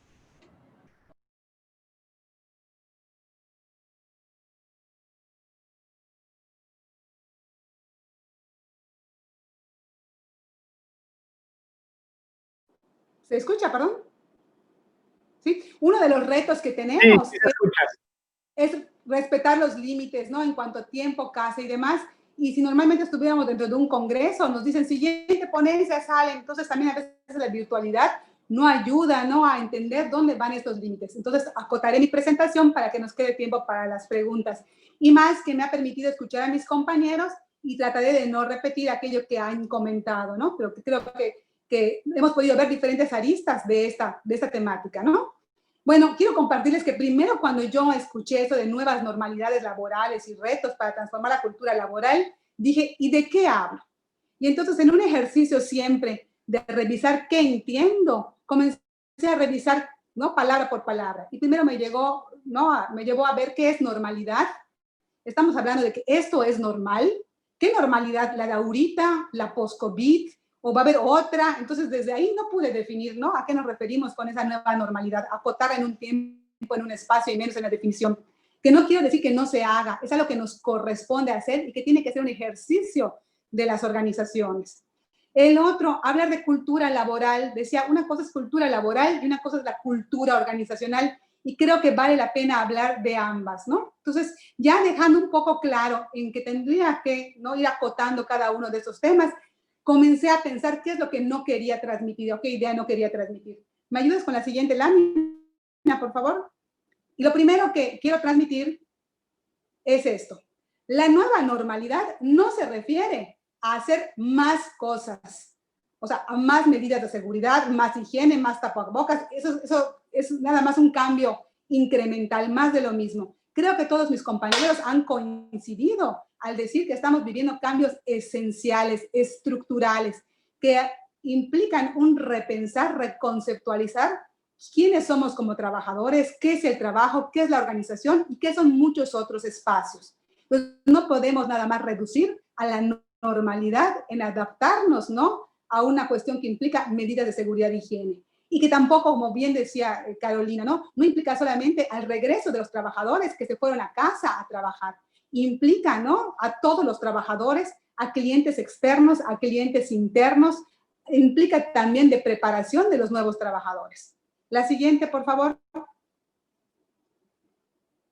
¿Se escucha, perdón? ¿Sí? Uno de los retos que tenemos es respetar los límites, ¿no? En cuanto a tiempo, casa y demás. Y si normalmente estuviéramos dentro de un congreso, nos dicen, siguiente ponencia sale. Entonces también a veces la virtualidad no ayuda, ¿no? A entender dónde van estos límites. Entonces acotaré mi presentación para que nos quede tiempo para las preguntas. Y más que me ha permitido escuchar a mis compañeros y trataré de no repetir aquello que han comentado, ¿no? Pero creo que hemos podido ver diferentes aristas de esta temática, ¿no? Bueno, quiero compartirles que primero cuando yo escuché eso de nuevas normalidades laborales y retos para transformar la cultura laboral, dije, ¿y de qué hablo? Y entonces en un ejercicio siempre de revisar qué entiendo, comencé a revisar, ¿no? Palabra por palabra. Y primero me llevó a ver qué es normalidad. Estamos hablando de que esto es normal. ¿Qué normalidad? ¿La de ahorita? ¿La post-COVID? ¿O va a haber otra? Entonces, desde ahí no pude definir, ¿no? ¿A qué nos referimos con esa nueva normalidad? Acotar en un tiempo, en un espacio y menos en la definición. Que no quiero decir que no se haga, es algo que nos corresponde hacer y que tiene que ser un ejercicio de las organizaciones. El otro, hablar de cultura laboral. Decía, una cosa es cultura laboral y una cosa es la cultura organizacional. Y creo que vale la pena hablar de ambas, ¿no? Entonces, ya dejando un poco claro en que tendría que, ¿no?, ir acotando cada uno de esos temas, comencé a pensar qué es lo que no quería transmitir, o qué idea no quería transmitir. ¿Me ayudas con la siguiente lámina, por favor? Y lo primero que quiero transmitir es esto. La nueva normalidad no se refiere a hacer más cosas, o sea, a más medidas de seguridad, más higiene, más tapabocas. Eso es nada más un cambio incremental, más de lo mismo. Creo que todos mis compañeros han coincidido al decir que estamos viviendo cambios esenciales, estructurales, que implican un repensar, reconceptualizar quiénes somos como trabajadores, qué es el trabajo, qué es la organización y qué son muchos otros espacios. Pues no podemos nada más reducir a la normalidad en adaptarnos, ¿no?, a una cuestión que implica medidas de seguridad e higiene. Y que tampoco, como bien decía Carolina, no implica solamente al regreso de los trabajadores que se fueron a casa a trabajar. Implica, ¿no?, a todos los trabajadores, a clientes externos, a clientes internos. Implica también de preparación de los nuevos trabajadores. La siguiente, por favor.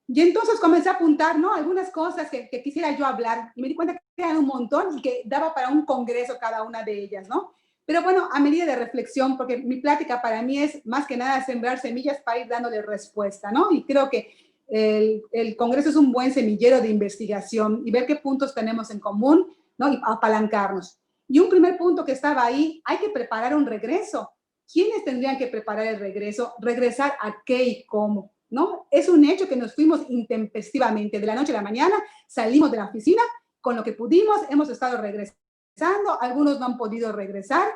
Y entonces comencé a apuntar, ¿no?, algunas cosas que quisiera yo hablar, y me di cuenta que eran un montón y que daba para un congreso cada una de ellas, ¿no? Pero bueno, a medida de reflexión, porque mi plática para mí es más que nada sembrar semillas para ir dándole respuesta, ¿no? Y creo que el congreso es un buen semillero de investigación y ver qué puntos tenemos en común, ¿no?, y apalancarnos. Y un primer punto que estaba ahí, hay que preparar un regreso. ¿Quiénes tendrían que preparar el regreso? ¿Regresar a qué y cómo? ¿No? Es un hecho que nos fuimos intempestivamente, de la noche a la mañana, salimos de la oficina, con lo que pudimos, hemos estado regresando, algunos no han podido regresar,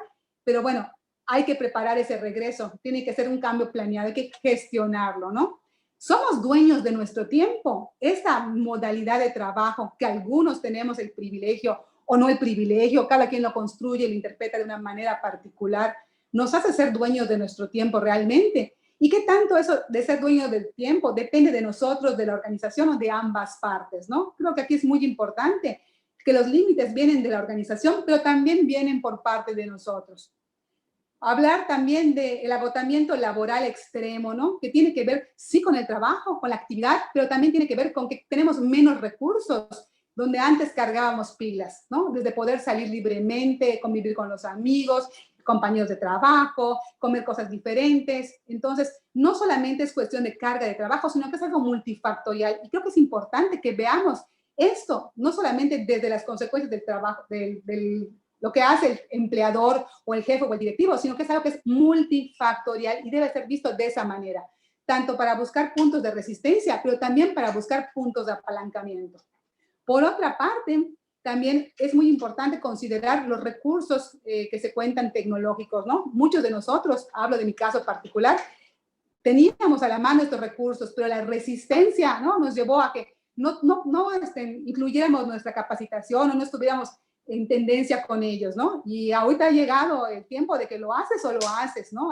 pero bueno, hay que preparar ese regreso, tiene que ser un cambio planeado, hay que gestionarlo, ¿no? Somos dueños de nuestro tiempo. Esta modalidad de trabajo que algunos tenemos el privilegio o no el privilegio, cada quien lo construye y lo interpreta de una manera particular, nos hace ser dueños de nuestro tiempo realmente. ¿Y qué tanto eso de ser dueño del tiempo depende de nosotros, de la organización o de ambas partes, ¿no? Creo que aquí es muy importante que los límites vienen de la organización, pero también vienen por parte de nosotros. Hablar también del agotamiento laboral extremo, ¿no? Que tiene que ver, sí, con el trabajo, con la actividad, pero también tiene que ver con que tenemos menos recursos, donde antes cargábamos pilas, ¿no? Desde poder salir libremente, convivir con los amigos, compañeros de trabajo, comer cosas diferentes. Entonces, no solamente es cuestión de carga de trabajo, sino que es algo multifactorial. Y creo que es importante que veamos esto, no solamente desde las consecuencias del trabajo, lo que hace el empleador o el jefe o el directivo, sino que es algo que es multifactorial y debe ser visto de esa manera, tanto para buscar puntos de resistencia, pero también para buscar puntos de apalancamiento. Por otra parte, también es muy importante considerar los recursos que se cuentan tecnológicos, ¿no? Muchos de nosotros, hablo de mi caso particular, teníamos a la mano estos recursos, pero la resistencia, ¿no?, nos llevó a que no incluyéramos nuestra capacitación o no estuviéramos en tendencia con ellos, ¿no? Y ahorita ha llegado el tiempo de que lo haces o lo haces, ¿no?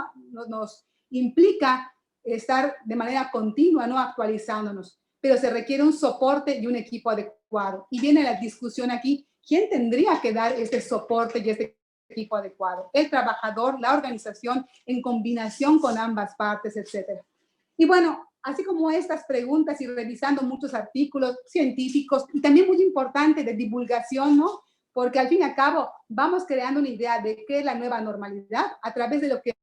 Nos implica estar de manera continua, ¿no?, actualizándonos, pero se requiere un soporte y un equipo adecuado. Y viene la discusión aquí, ¿quién tendría que dar este soporte y este equipo adecuado? El trabajador, la organización, en combinación con ambas partes, etcétera. Y bueno, así como estas preguntas y revisando muchos artículos científicos y también muy importante de divulgación, ¿no? Porque al fin y al cabo vamos creando una idea de qué es la nueva normalidad a través de lo que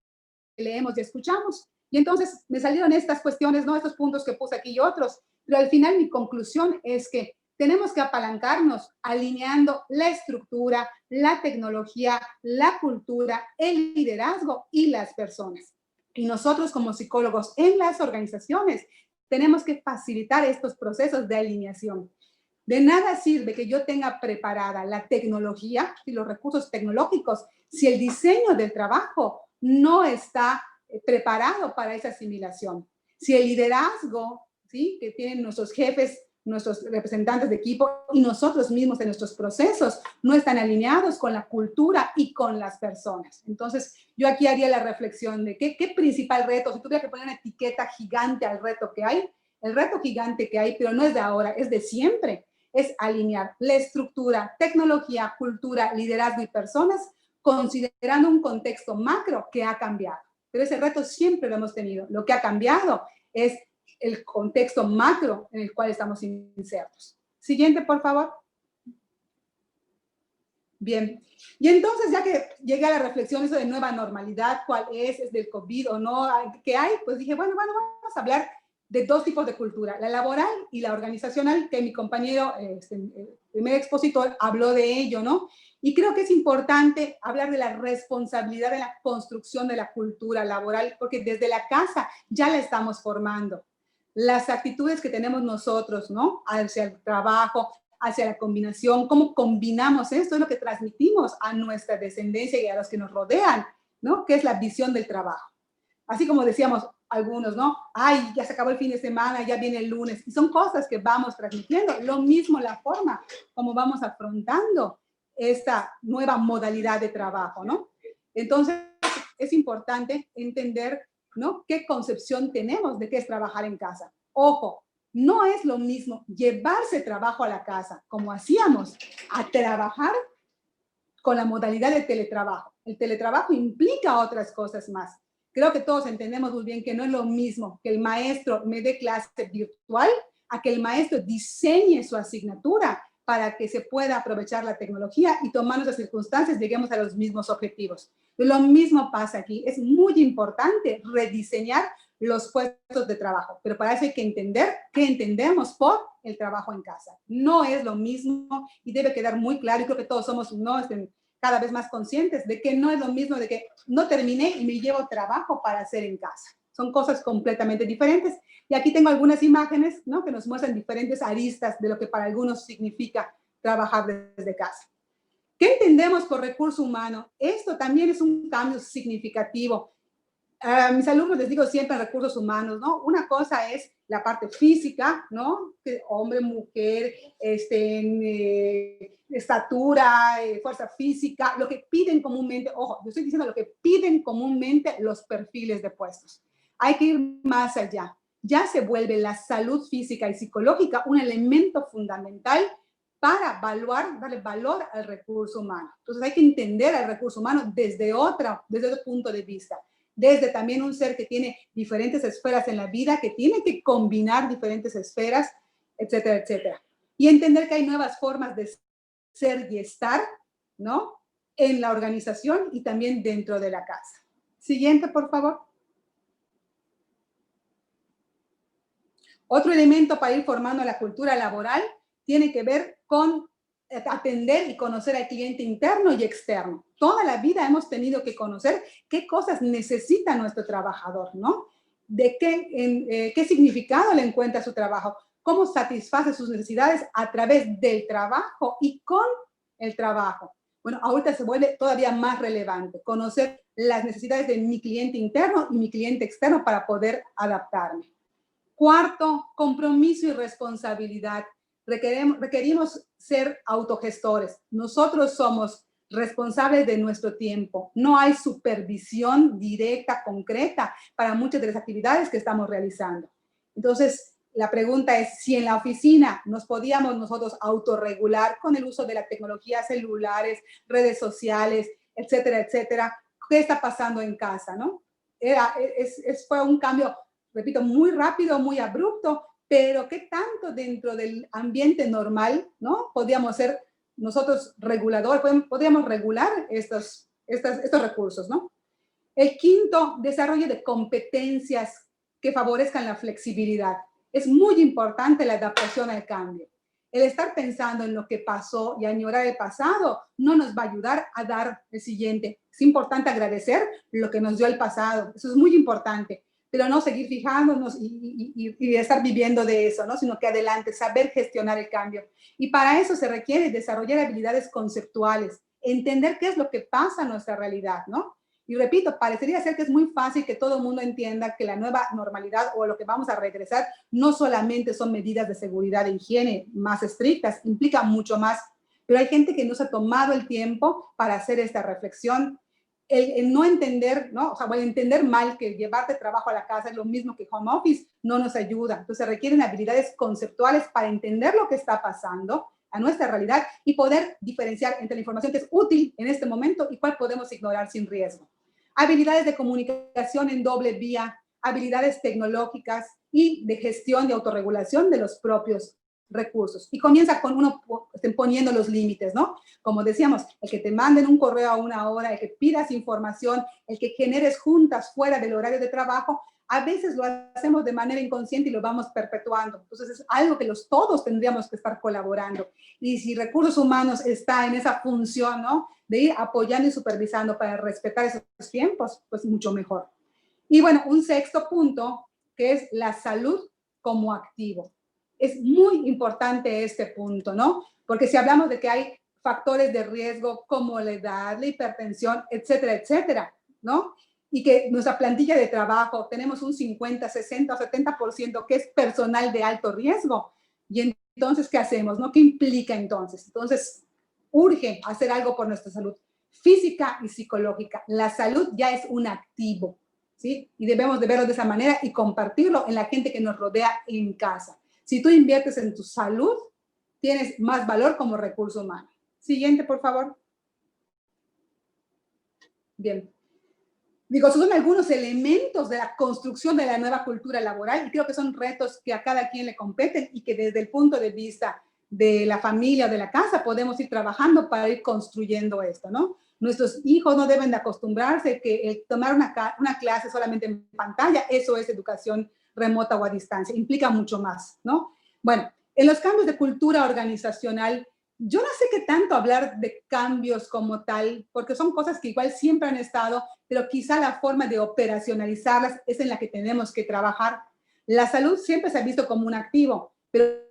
leemos y escuchamos. Y entonces me salieron estas cuestiones, ¿no?, estos puntos que puse aquí y otros, pero al final mi conclusión es que tenemos que apalancarnos alineando la estructura, la tecnología, la cultura, el liderazgo y las personas. Y nosotros como psicólogos en las organizaciones tenemos que facilitar estos procesos de alineación. De nada sirve que yo tenga preparada la tecnología y los recursos tecnológicos si el diseño del trabajo no está preparado para esa asimilación. Si el liderazgo, ¿sí?, que tienen nuestros jefes, nuestros representantes de equipo y nosotros mismos en nuestros procesos no están alineados con la cultura y con las personas. Entonces, yo aquí haría la reflexión de qué principal reto, si tuviera que poner una etiqueta gigante al reto que hay, el reto gigante que hay, pero no es de ahora, es de siempre, es alinear la estructura, tecnología, cultura, liderazgo y personas considerando un contexto macro que ha cambiado. Pero ese reto siempre lo hemos tenido. Lo que ha cambiado es el contexto macro en el cual estamos insertos. Siguiente, por favor. Bien. Y entonces, ya que llegué a la reflexión eso de nueva normalidad, cuál es del COVID o no, qué hay, pues dije, bueno, vamos a hablar de dos tipos de cultura, la laboral y la organizacional, que mi compañero, el primer expositor, habló de ello, ¿no? Y creo que es importante hablar de la responsabilidad de la construcción de la cultura laboral, porque desde la casa ya la estamos formando. Las actitudes que tenemos nosotros, ¿no? Hacia el trabajo, hacia la combinación, cómo combinamos esto, es lo que transmitimos a nuestra descendencia y a los que nos rodean, ¿no? Que es la visión del trabajo. Así como decíamos algunos, ¿no? Ay, ya se acabó el fin de semana, ya viene el lunes. Y son cosas que vamos transmitiendo. Lo mismo la forma como vamos afrontando esta nueva modalidad de trabajo, ¿no? Entonces, es importante entender, ¿no? ¿Qué concepción tenemos de qué es trabajar en casa? Ojo, no es lo mismo llevarse trabajo a la casa, como hacíamos, a trabajar con la modalidad de teletrabajo. El teletrabajo implica otras cosas más. Creo que todos entendemos muy bien que no es lo mismo que el maestro me dé clase virtual a que el maestro diseñe su asignatura para que se pueda aprovechar la tecnología y tomando esas circunstancias lleguemos a los mismos objetivos. Lo mismo pasa aquí. Es muy importante rediseñar los puestos de trabajo, pero para eso hay que entender qué entendemos por el trabajo en casa. No es lo mismo y debe quedar muy claro, y creo que todos somos cada vez más conscientes de que no es lo mismo de que no terminé y me llevo trabajo para hacer en casa. Son cosas completamente diferentes. Y aquí tengo algunas imágenes, ¿no? Que nos muestran diferentes aristas de lo que para algunos significa trabajar desde casa. ¿Qué entendemos por recurso humano? Esto también es un cambio significativo. A mis alumnos les digo siempre recursos humanos, ¿no? Una cosa es la parte física, ¿no? Hombre, mujer, estatura, fuerza física, lo que piden comúnmente, ojo, yo estoy diciendo lo que piden comúnmente los perfiles de puestos. Hay que ir más allá. Ya se vuelve la salud física y psicológica un elemento fundamental para darle valor al recurso humano. Entonces hay que entender al recurso humano desde otro punto de vista. Desde también un ser que tiene diferentes esferas en la vida, que tiene que combinar diferentes esferas, etcétera, etcétera. Y entender que hay nuevas formas de ser y estar, ¿no? En la organización y también dentro de la casa. Siguiente, por favor. Otro elemento para ir formando la cultura laboral tiene que ver con atender y conocer al cliente interno y externo. Toda la vida hemos tenido que conocer qué cosas necesita nuestro trabajador, ¿no? De qué significado le encuentra su trabajo, cómo satisface sus necesidades a través del trabajo y con el trabajo. Bueno, ahorita se vuelve todavía más relevante conocer las necesidades de mi cliente interno y mi cliente externo para poder adaptarme. Cuarto, compromiso y responsabilidad. Requerimos ser autogestores. Nosotros somos responsables de nuestro tiempo. No hay supervisión directa, concreta, para muchas de las actividades que estamos realizando. Entonces, la pregunta es si en la oficina nos podíamos nosotros autorregular con el uso de la tecnología, celulares, redes sociales, etcétera, etcétera. ¿Qué está pasando en casa, no? Fue un cambio, repito, muy rápido, muy abrupto, pero ¿qué tanto dentro del ambiente normal, ¿no? Podríamos ser nosotros reguladores, podríamos regular estos recursos, ¿no? El quinto, desarrollo de competencias que favorezcan la flexibilidad. Es muy importante la adaptación al cambio. El estar pensando en lo que pasó y añorar el pasado no nos va a ayudar a dar el siguiente. Es importante agradecer lo que nos dio el pasado. Eso es muy importante. Pero no seguir fijándonos y estar viviendo de eso, ¿no? Sino que adelante, saber gestionar el cambio. Y para eso se requiere desarrollar habilidades conceptuales, entender qué es lo que pasa en nuestra realidad, ¿no? Y repito, parecería ser que es muy fácil que todo el mundo entienda que la nueva normalidad o lo que vamos a regresar no solamente son medidas de seguridad e higiene más estrictas, implica mucho más. Pero hay gente que no se ha tomado el tiempo para hacer esta reflexión. El no entender, ¿no? O sea, entender mal que llevarte trabajo a la casa es lo mismo que home office, no nos ayuda. Entonces requieren habilidades conceptuales para entender lo que está pasando, a nuestra realidad y poder diferenciar entre la información que es útil en este momento y cuál podemos ignorar sin riesgo. Habilidades de comunicación en doble vía, habilidades tecnológicas y de gestión de autorregulación de los propios recursos. Y comienza con uno poniendo los límites, ¿no? Como decíamos, el que te manden un correo a una hora, el que pidas información, el que generes juntas fuera del horario de trabajo, a veces lo hacemos de manera inconsciente y lo vamos perpetuando. Entonces es algo que todos tendríamos que estar colaborando. Y si recursos humanos está en esa función, ¿no?, de ir apoyando y supervisando para respetar esos tiempos, pues mucho mejor. Y bueno, un sexto punto, que es la salud como activo. Es muy importante este punto, ¿no? Porque si hablamos de que hay factores de riesgo como la edad, la hipertensión, etcétera, etcétera, ¿no? Y que nuestra plantilla de trabajo tenemos un 50, 60 o 70% que es personal de alto riesgo. Y entonces, ¿qué hacemos, no? ¿Qué implica entonces? Entonces, urge hacer algo por nuestra salud física y psicológica. La salud ya es un activo, ¿sí? Y debemos de verlo de esa manera y compartirlo en la gente que nos rodea en casa. Si tú inviertes en tu salud, tienes más valor como recurso humano. Siguiente, por favor. Bien. Digo, son algunos elementos de la construcción de la nueva cultura laboral y creo que son retos que a cada quien le competen y que desde el punto de vista de la familia o de la casa podemos ir trabajando para ir construyendo esto, ¿no? Nuestros hijos no deben de acostumbrarse que el tomar una clase solamente en pantalla, eso es educación remota o a distancia, implica mucho más, ¿no? Bueno, en los cambios de cultura organizacional, yo no sé qué tanto hablar de cambios como tal, porque son cosas que igual siempre han estado, pero quizá la forma de operacionalizarlas es en la que tenemos que trabajar. La salud siempre se ha visto como un activo, pero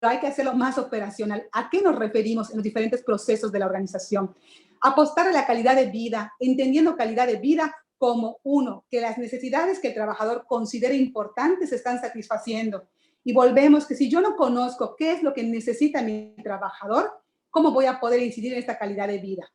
hay que hacerlo más operacional. ¿A qué nos referimos en los diferentes procesos de la organización? Apostar a la calidad de vida, entendiendo calidad de vida como uno, que las necesidades que el trabajador considere importantes se están satisfaciendo. Y volvemos que si yo no conozco qué es lo que necesita mi trabajador, ¿cómo voy a poder incidir en esta calidad de vida?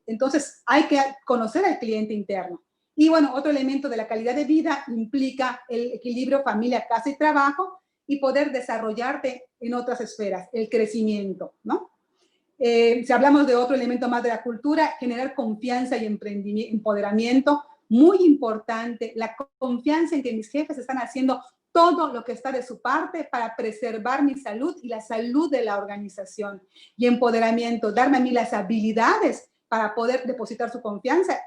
Entonces, hay que conocer al cliente interno. Y bueno, otro elemento de la calidad de vida implica el equilibrio familia, casa y trabajo y poder desarrollarte en otras esferas, el crecimiento, ¿no? Si hablamos de otro elemento más de la cultura, generar confianza y empoderamiento, muy importante, la confianza en que mis jefes están haciendo todo lo que está de su parte para preservar mi salud y la salud de la organización. Y empoderamiento, darme a mí las habilidades para poder depositar su confianza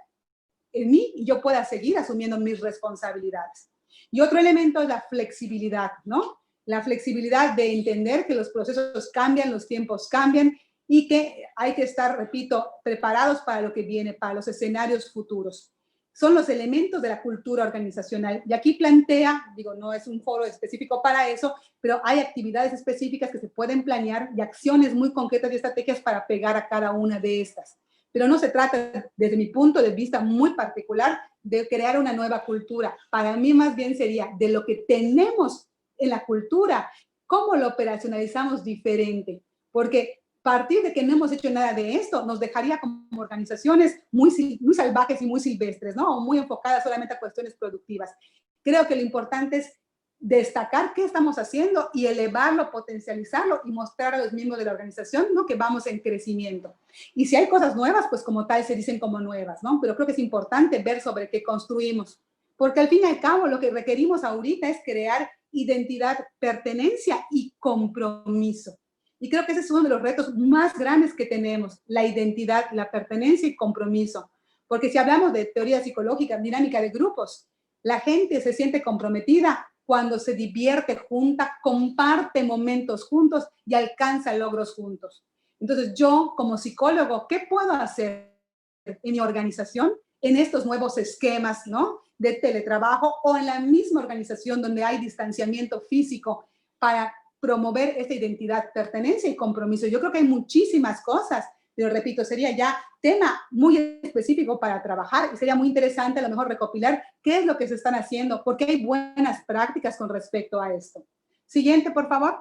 en mí y yo pueda seguir asumiendo mis responsabilidades. Y otro elemento es la flexibilidad, ¿no? La flexibilidad de entender que los procesos cambian, los tiempos cambian y que hay que estar, repito, preparados para lo que viene, para los escenarios futuros. Son los elementos de la cultura organizacional. Y aquí plantea, digo, no es un foro específico para eso, pero hay actividades específicas que se pueden planear y acciones muy concretas y estrategias para pegar a cada una de estas. Pero no se trata, desde mi punto de vista muy particular, de crear una nueva cultura. Para mí más bien sería de lo que tenemos en la cultura, cómo lo operacionalizamos diferente. Porque partir de que no hemos hecho nada de esto nos dejaría como organizaciones muy salvajes y muy silvestres, ¿no? O muy enfocadas solamente a cuestiones productivas. Creo que lo importante es destacar qué estamos haciendo y elevarlo, potencializarlo y mostrar a los miembros de la organización, ¿no?, que vamos en crecimiento. Y si hay cosas nuevas, pues como tal se dicen como nuevas, ¿no? Pero creo que es importante ver sobre qué construimos. Porque al fin y al cabo lo que requerimos ahorita es crear identidad, pertenencia y compromiso. Y creo que ese es uno de los retos más grandes que tenemos, la identidad, la pertenencia y compromiso. Porque si hablamos de teoría psicológica, dinámica de grupos, la gente se siente comprometida cuando se divierte junta, comparte momentos juntos y alcanza logros juntos. Entonces yo como psicólogo, ¿qué puedo hacer en mi organización en estos nuevos esquemas, ¿no?, de teletrabajo o en la misma organización donde hay distanciamiento físico para promover esta identidad, pertenencia y compromiso? Yo creo que hay muchísimas cosas, pero repito, sería ya tema muy específico para trabajar y sería muy interesante a lo mejor recopilar qué es lo que se están haciendo, porque hay buenas prácticas con respecto a esto. Siguiente, por favor.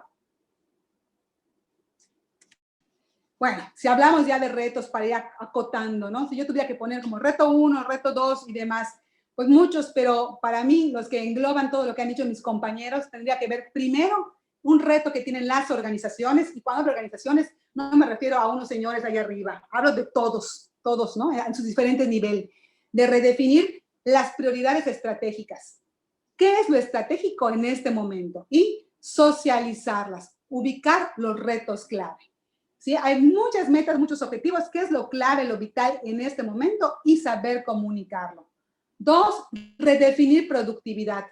Bueno, si hablamos ya de retos para ir acotando, ¿no? Si yo tuviera que poner como reto 1, reto 2 y demás, pues muchos, pero para mí los que engloban todo lo que han dicho mis compañeros, tendría que ver primero un reto que tienen las organizaciones, y cuando hablo de organizaciones no me refiero a unos señores allá arriba, hablo de todos, ¿no? En sus diferentes niveles, de redefinir las prioridades estratégicas. ¿Qué es lo estratégico en este momento? Y socializarlas, ubicar los retos clave. ¿Sí? Hay muchas metas, muchos objetivos. ¿Qué es lo clave, lo vital en este momento? Y saber comunicarlo. 2, redefinir productividad.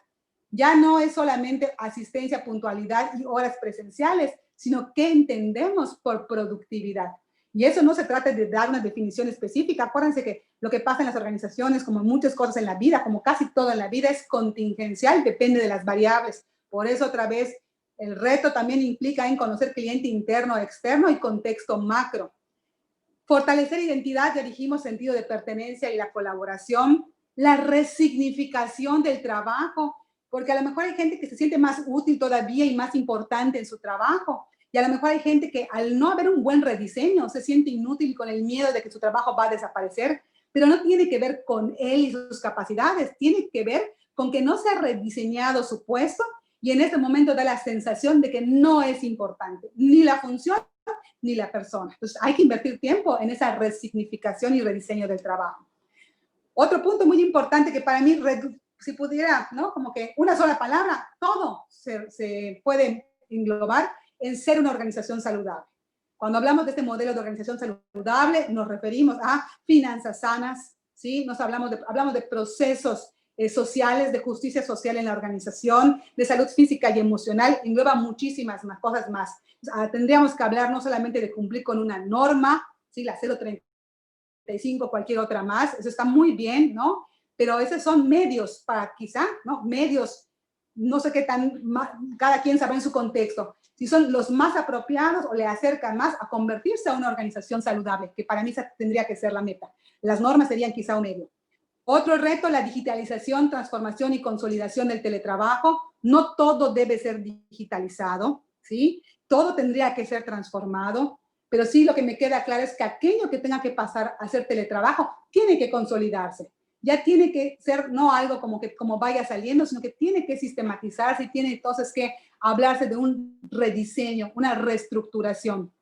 Ya no es solamente asistencia, puntualidad y horas presenciales, sino qué entendemos por productividad. Y eso no se trata de dar una definición específica. Acuérdense que lo que pasa en las organizaciones, como muchas cosas en la vida, como casi todo en la vida, es contingencial, depende de las variables. Por eso, otra vez, el reto también implica en conocer cliente interno, externo y contexto macro. Fortalecer identidad, ya dijimos, sentido de pertenencia y la colaboración. La resignificación del trabajo, porque a lo mejor hay gente que se siente más útil todavía y más importante en su trabajo. Y a lo mejor hay gente que al no haber un buen rediseño se siente inútil con el miedo de que su trabajo va a desaparecer, pero no tiene que ver con él y sus capacidades, tiene que ver con que no se ha rediseñado su puesto y en este momento da la sensación de que no es importante, ni la función ni la persona. Entonces hay que invertir tiempo en esa resignificación y rediseño del trabajo. Otro punto muy importante que para mí, si pudiera, ¿no? Como que una sola palabra, todo se puede englobar en ser una organización saludable. Cuando hablamos de este modelo de organización saludable, nos referimos a finanzas sanas, ¿sí? Hablamos de procesos sociales, de justicia social en la organización, de salud física y emocional, engloba muchísimas más cosas más. Tendríamos que hablar no solamente de cumplir con una norma, ¿sí? La 035, cualquier otra más, eso está muy bien, ¿no? Pero esos son medios para quizá, ¿no? Medios, no sé qué tan, cada quien sabe en su contexto, si son los más apropiados o le acercan más a convertirse a una organización saludable, que para mí esa tendría que ser la meta. Las normas serían quizá un medio. Otro reto, la digitalización, transformación y consolidación del teletrabajo. No todo debe ser digitalizado, ¿sí? Todo tendría que ser transformado, pero sí lo que me queda claro es que aquello que tenga que pasar a ser teletrabajo tiene que consolidarse. Ya tiene que ser no algo como vaya saliendo, sino que tiene que sistematizarse y tiene entonces que hablarse de un rediseño, una reestructuración.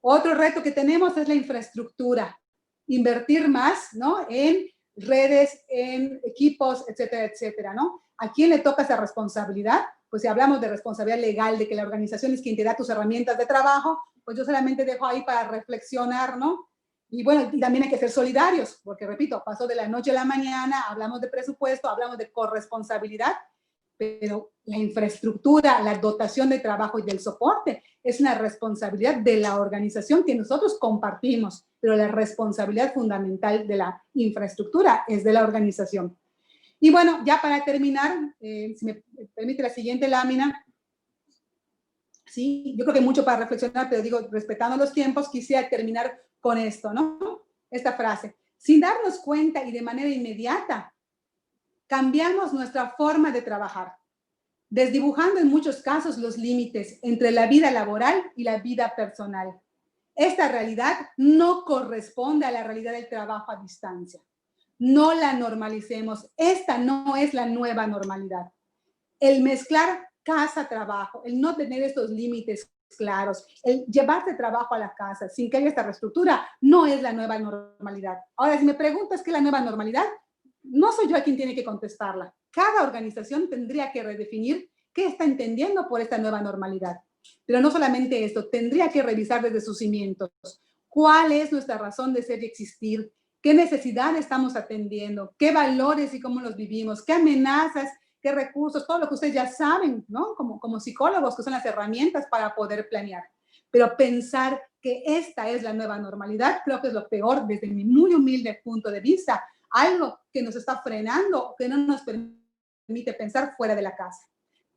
Otro reto que tenemos es la infraestructura. Invertir más, ¿no? En redes, en equipos, etcétera, etcétera, ¿no? ¿A quién le toca esa responsabilidad? Pues si hablamos de responsabilidad legal, de que la organización es quien te da tus herramientas de trabajo, pues yo solamente dejo ahí para reflexionar, ¿no? Y bueno, también hay que ser solidarios, porque repito, pasó de la noche a la mañana, hablamos de presupuesto, hablamos de corresponsabilidad, pero la infraestructura, la dotación de trabajo y del soporte es una responsabilidad de la organización que nosotros compartimos, pero la responsabilidad fundamental de la infraestructura es de la organización. Y bueno, ya para terminar, si me permite la siguiente lámina, sí, yo creo que hay mucho para reflexionar, pero digo, respetando los tiempos, quisiera terminar con esto, ¿no? Esta frase. Sin darnos cuenta y de manera inmediata, cambiamos nuestra forma de trabajar, desdibujando en muchos casos los límites entre la vida laboral y la vida personal. Esta realidad no corresponde a la realidad del trabajo a distancia. No la normalicemos. Esta no es la nueva normalidad. El mezclar casa-trabajo, el no tener estos límites claros, el llevarse trabajo a la casa sin que haya esta reestructura, no es la nueva normalidad. Ahora, si me preguntas qué es la nueva normalidad, no soy yo quien tiene que contestarla. Cada organización tendría que redefinir qué está entendiendo por esta nueva normalidad. Pero no solamente esto, tendría que revisar desde sus cimientos. ¿Cuál es nuestra razón de ser y existir? ¿Qué necesidad estamos atendiendo? ¿Qué valores y cómo los vivimos? ¿Qué amenazas? ¿Qué recursos? Todo lo que ustedes ya saben, ¿no? Como psicólogos, que son las herramientas para poder planear. Pero pensar que esta es la nueva normalidad, creo que es lo peor desde mi muy humilde punto de vista. Algo que nos está frenando, que no nos permite pensar fuera de la casa.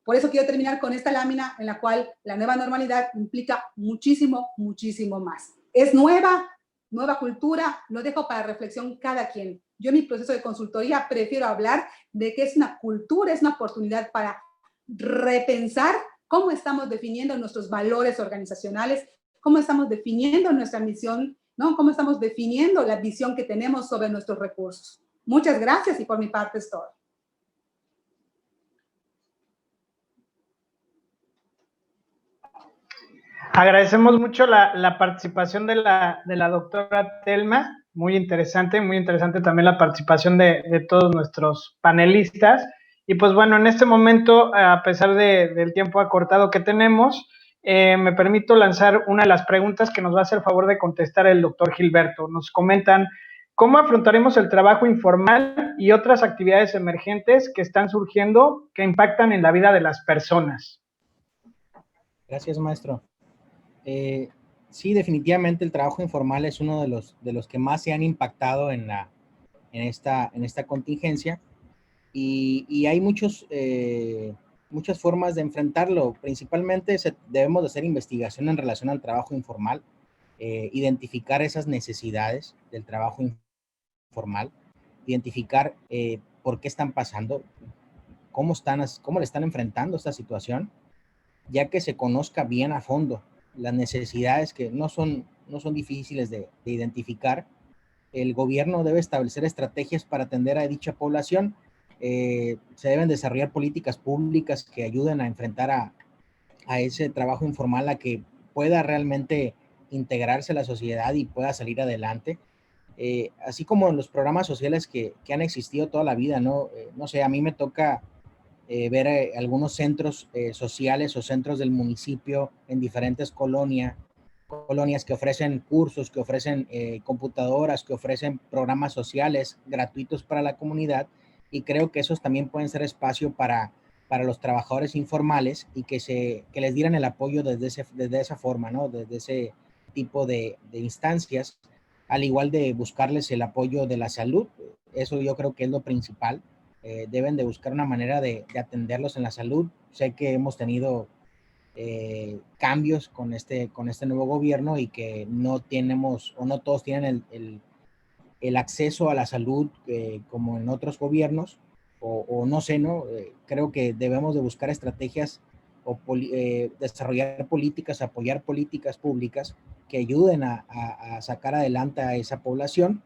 Por eso quiero terminar con esta lámina en la cual la nueva normalidad implica muchísimo, muchísimo más. Es nueva cultura, lo dejo para reflexión cada quien. Yo en mi proceso de consultoría prefiero hablar de que es una cultura, es una oportunidad para repensar cómo estamos definiendo nuestros valores organizacionales, cómo estamos definiendo nuestra misión, ¿no? Cómo estamos definiendo la visión que tenemos sobre nuestros recursos. Muchas gracias y por mi parte es todo. Agradecemos mucho la participación de la doctora Telma, muy interesante también la participación de todos nuestros panelistas. Y pues bueno, en este momento, a pesar del tiempo acortado que tenemos, me permito lanzar una de las preguntas que nos va a hacer favor de contestar el doctor Gilberto. Nos comentan, ¿cómo afrontaremos el trabajo informal y otras actividades emergentes que están surgiendo que impactan en la vida de las personas? Gracias, maestro. Sí, definitivamente el trabajo informal es uno de los que más se han impactado en esta contingencia y hay muchas formas de enfrentarlo. Principalmente debemos de hacer investigación en relación al trabajo informal, identificar esas necesidades del trabajo informal, identificar por qué están pasando, cómo le están enfrentando esta situación, ya que se conozca bien a fondo las necesidades que no son difíciles de identificar. El gobierno debe establecer estrategias para atender a dicha población. Se deben desarrollar políticas públicas que ayuden a enfrentar a ese trabajo informal, a que pueda realmente integrarse a la sociedad y pueda salir adelante. Así como en los programas sociales que han existido toda la vida, ¿no? No sé, a mí me toca ver algunos centros sociales o centros del municipio en diferentes colonias que ofrecen cursos, que ofrecen computadoras, que ofrecen programas sociales gratuitos para la comunidad, y creo que esos también pueden ser espacio para los trabajadores informales y que les dieran el apoyo desde esa forma, ¿no? Desde ese tipo de instancias, al igual de buscarles el apoyo de la salud. Eso yo creo que es lo principal. Deben de buscar una manera de atenderlos en la salud. Sé que hemos tenido cambios con este nuevo gobierno y que no tenemos o no todos tienen el acceso a la salud como en otros gobiernos, o no sé, ¿no? Creo que debemos de buscar estrategias o desarrollar políticas, apoyar políticas públicas que ayuden a sacar adelante a esa población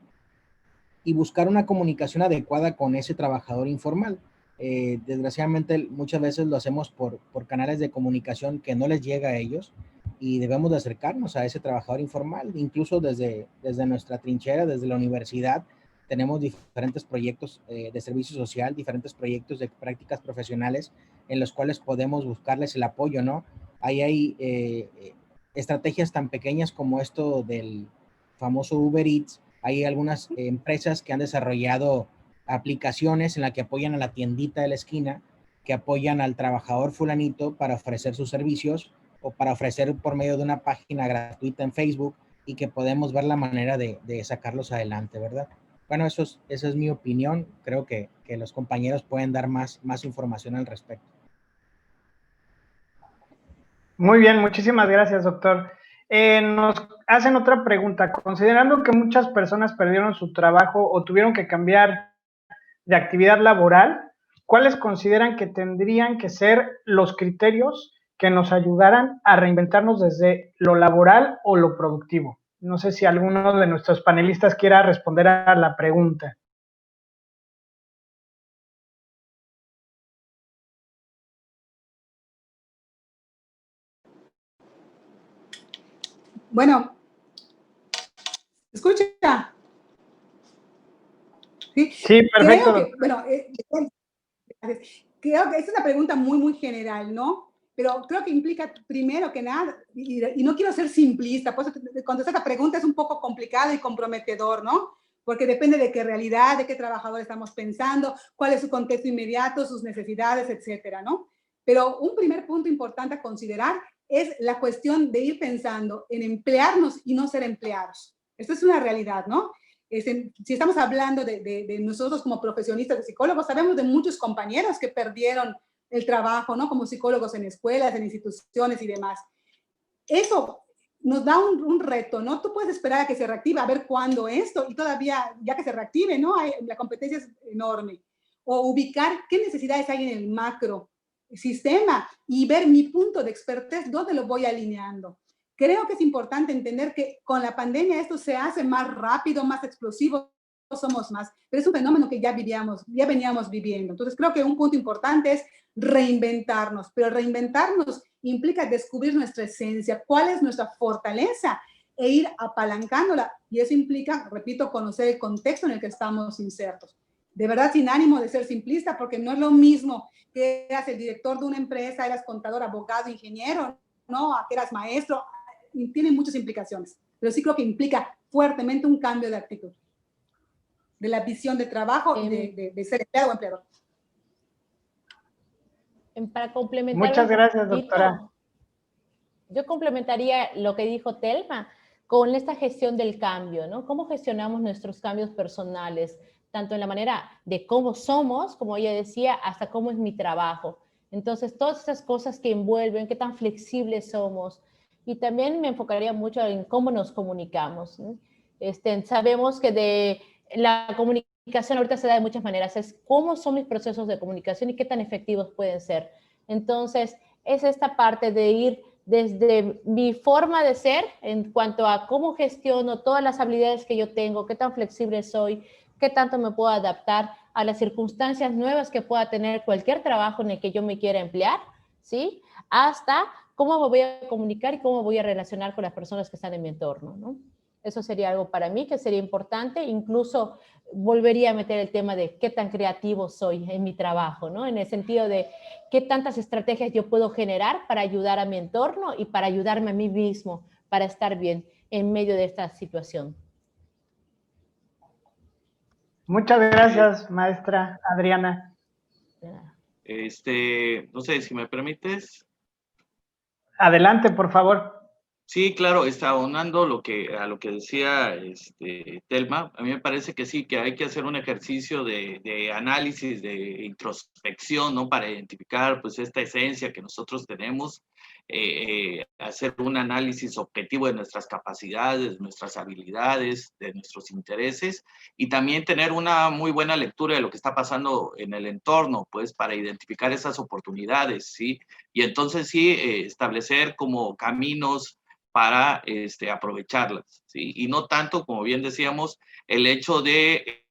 y buscar una comunicación adecuada con ese trabajador informal. Desgraciadamente muchas veces lo hacemos por canales de comunicación que no les llega a ellos, y debemos de acercarnos a ese trabajador informal. Incluso desde nuestra trinchera, desde la universidad, tenemos diferentes proyectos de servicio social, diferentes proyectos de prácticas profesionales en los cuales podemos buscarles el apoyo, ¿no? Ahí hay estrategias tan pequeñas como esto del famoso Uber Eats. Hay algunas empresas que han desarrollado aplicaciones en las que apoyan a la tiendita de la esquina, que apoyan al trabajador fulanito para ofrecer sus servicios, o para ofrecer por medio de una página gratuita en Facebook, y que podemos ver la manera de sacarlos adelante, ¿verdad? Bueno, esa es mi opinión. Creo que los compañeros pueden dar más información al respecto. Muy bien, muchísimas gracias, doctor. Nos hacen otra pregunta. Considerando que muchas personas perdieron su trabajo o tuvieron que cambiar de actividad laboral, ¿cuáles consideran que tendrían que ser los criterios que nos ayudaran a reinventarnos desde lo laboral o lo productivo? No sé si alguno de nuestros panelistas quiera responder a la pregunta. Bueno, ¿escucha? Sí, perfecto. Creo que es una pregunta muy, muy general, ¿no? Pero creo que implica, primero que nada, y no quiero ser simplista, por eso contestar esta pregunta es un poco complicado y comprometedor, ¿no? Porque depende de qué realidad, de qué trabajador estamos pensando, cuál es su contexto inmediato, sus necesidades, etcétera, ¿no? Pero un primer punto importante a considerar es la cuestión de ir pensando en emplearnos y no ser empleados. Esto es una realidad, ¿no? Si estamos hablando de nosotros como profesionistas de psicólogos, sabemos de muchos compañeros que perdieron el trabajo, ¿no? Como psicólogos en escuelas, en instituciones y demás. Eso nos da un reto, ¿no? Tú puedes esperar a que se reactive, a ver cuándo esto, y todavía, ya que se reactive, ¿no? La competencia es enorme. O ubicar qué necesidades hay en el macro sistema y ver mi punto de expertise, dónde lo voy alineando. Creo que es importante entender que con la pandemia esto se hace más rápido, más explosivo somos más, pero es un fenómeno que ya veníamos viviendo. Entonces creo que un punto importante es reinventarnos, pero reinventarnos implica descubrir nuestra esencia, cuál es nuestra fortaleza e ir apalancándola, y eso implica, repito, conocer el contexto en el que estamos insertos. De verdad, sin ánimo de ser simplista, porque no es lo mismo que eras el director de una empresa, eras contador, abogado, ingeniero, ¿no? A que eras maestro, y tiene muchas implicaciones, pero sí creo que implica fuertemente un cambio de actitud, de la visión de trabajo, de ser empleado o empleador. Para complementar. Muchas gracias, doctora. Yo complementaría lo que dijo Telma con esta gestión del cambio, ¿no? ¿Cómo gestionamos nuestros cambios personales? Tanto en la manera de cómo somos, como ella decía, hasta cómo es mi trabajo. Entonces, todas esas cosas que envuelven, qué tan flexibles somos. Y también me enfocaría mucho en cómo nos comunicamos, ¿no? Sabemos que de la comunicación ahorita se da de muchas maneras. Es cómo son mis procesos de comunicación y qué tan efectivos pueden ser. Entonces, es esta parte de ir desde mi forma de ser en cuanto a cómo gestiono todas las habilidades que yo tengo, qué tan flexible soy, qué tanto me puedo adaptar a las circunstancias nuevas que pueda tener cualquier trabajo en el que yo me quiera emplear, ¿sí? Hasta cómo me voy a comunicar y cómo voy a relacionar con las personas que están en mi entorno, ¿no? Eso sería algo para mí que sería importante. Incluso volvería a meter el tema de qué tan creativo soy en mi trabajo, ¿no? En el sentido de qué tantas estrategias yo puedo generar para ayudar a mi entorno y para ayudarme a mí mismo, para estar bien en medio de esta situación. Muchas gracias, maestra Adriana. No sé si me permites. Adelante, por favor. Sí, claro, está aunando a lo que decía Telma. A mí me parece que sí, que hay que hacer un ejercicio de análisis, de introspección, ¿no? Para identificar, pues, esta esencia que nosotros tenemos, hacer un análisis objetivo de nuestras capacidades, nuestras habilidades, de nuestros intereses, y también tener una muy buena lectura de lo que está pasando en el entorno, pues, para identificar esas oportunidades, ¿sí? Y entonces sí, establecer como caminos para aprovecharlas, ¿sí? Y no tanto, como bien decíamos, el hecho de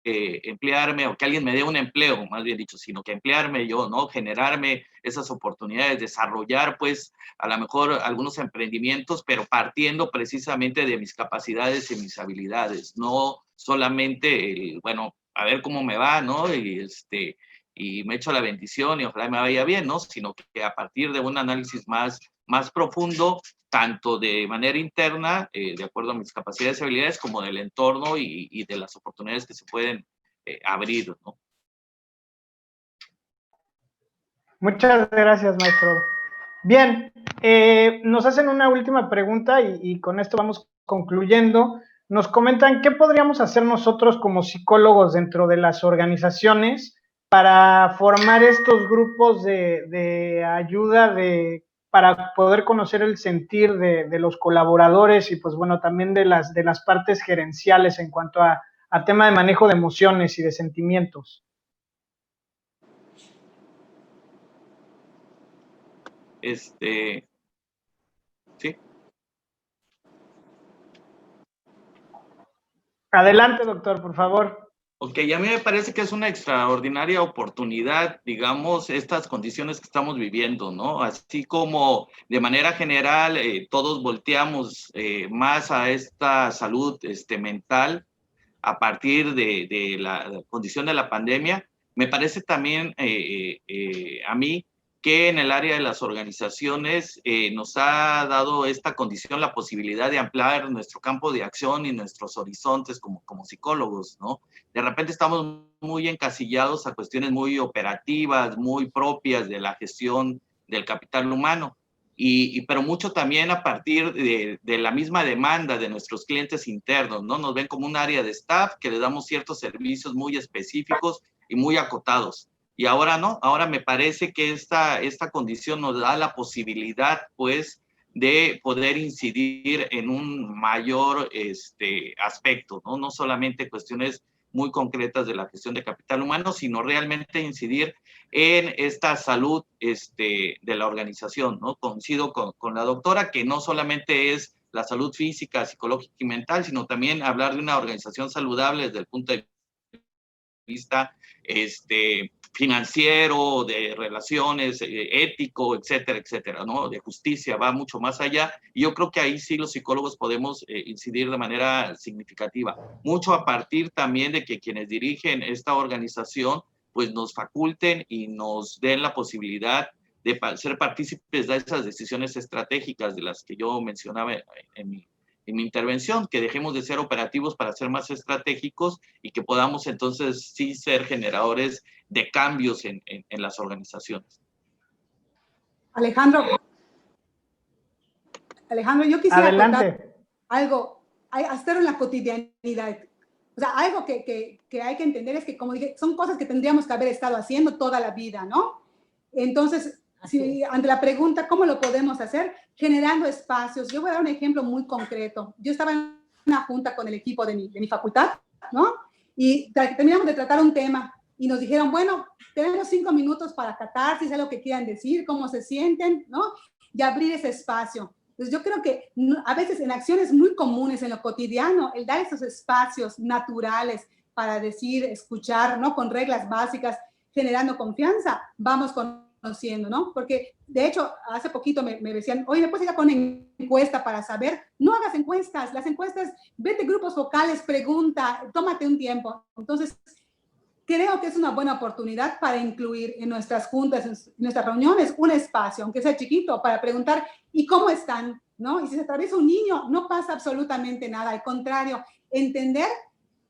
emplearme o que alguien me dé un empleo, más bien dicho, sino que emplearme yo, ¿no? Generarme esas oportunidades, desarrollar, pues, a lo mejor algunos emprendimientos, pero partiendo precisamente de mis capacidades y mis habilidades, no solamente, bueno, a ver cómo me va, ¿no? Y me echo la bendición y ojalá me vaya bien, ¿no? Sino que a partir de un análisis más profundo, tanto de manera interna, de acuerdo a mis capacidades y habilidades, como del entorno y de las oportunidades que se pueden abrir, ¿no? Muchas gracias, maestro. Bien, nos hacen una última pregunta y con esto vamos concluyendo. Nos comentan qué podríamos hacer nosotros como psicólogos dentro de las organizaciones para formar estos grupos de ayuda para poder conocer el sentir de los colaboradores y pues bueno, también de las partes gerenciales en cuanto a tema de manejo de emociones y de sentimientos. Sí. Adelante, doctor, por favor. Ok, a mí me parece que es una extraordinaria oportunidad, digamos, estas condiciones que estamos viviendo, ¿no? Así como de manera general todos volteamos más a esta salud mental a partir de la condición de la pandemia, me parece también a mí que en el área de las organizaciones nos ha dado esta condición la posibilidad de ampliar nuestro campo de acción y nuestros horizontes como psicólogos, ¿no? De repente estamos muy encasillados a cuestiones muy operativas, muy propias de la gestión del capital humano, pero mucho también a partir de la misma demanda de nuestros clientes internos, ¿no? Nos ven como un área de staff que le damos ciertos servicios muy específicos y muy acotados. Y ahora no, ahora me parece que esta condición nos da la posibilidad, pues, de poder incidir en un mayor aspecto, ¿no? No solamente cuestiones muy concretas de la gestión de capital humano, sino realmente incidir en esta salud de la organización, ¿no? Coincido con la doctora que no solamente es la salud física, psicológica y mental, sino también hablar de una organización saludable desde el punto de vista financiero, de relaciones, ético, etcétera, etcétera, ¿no? De justicia, va mucho más allá. Y yo creo que ahí sí los psicólogos podemos incidir de manera significativa. Mucho a partir también de que quienes dirigen esta organización, pues nos faculten y nos den la posibilidad de ser partícipes de esas decisiones estratégicas de las que yo mencionaba en mi intervención, que dejemos de ser operativos para ser más estratégicos y que podamos entonces sí ser generadores de cambios en las organizaciones. Alejandro, yo quisiera contar algo, hacerlo en la cotidianidad. O sea, algo que hay que entender es que, como dije, son cosas que tendríamos que haber estado haciendo toda la vida, ¿no? Entonces, ante la pregunta, ¿cómo lo podemos hacer? Generando espacios. Yo voy a dar un ejemplo muy concreto. Yo estaba en una junta con el equipo de mi facultad, ¿no? Y terminamos de tratar un tema y nos dijeron, bueno, tenemos 5 minutos para catar, si es algo que quieran decir, cómo se sienten, ¿no? Y abrir ese espacio. Entonces, yo creo que a veces en acciones muy comunes, en lo cotidiano, el dar esos espacios naturales para decir, escuchar, ¿no? Con reglas básicas, generando confianza, vamos conociendo, ¿no? Porque, de hecho, hace poquito me decían, oye, ¿me puedes ir a poner encuesta para saber? No hagas encuestas, las encuestas, vete grupos focales, pregunta, tómate un tiempo. Entonces, creo que es una buena oportunidad para incluir en nuestras juntas, en nuestras reuniones, un espacio, aunque sea chiquito, para preguntar, ¿y cómo están? ¿No? Y si se atraviesa un niño, no pasa absolutamente nada. Al contrario, entender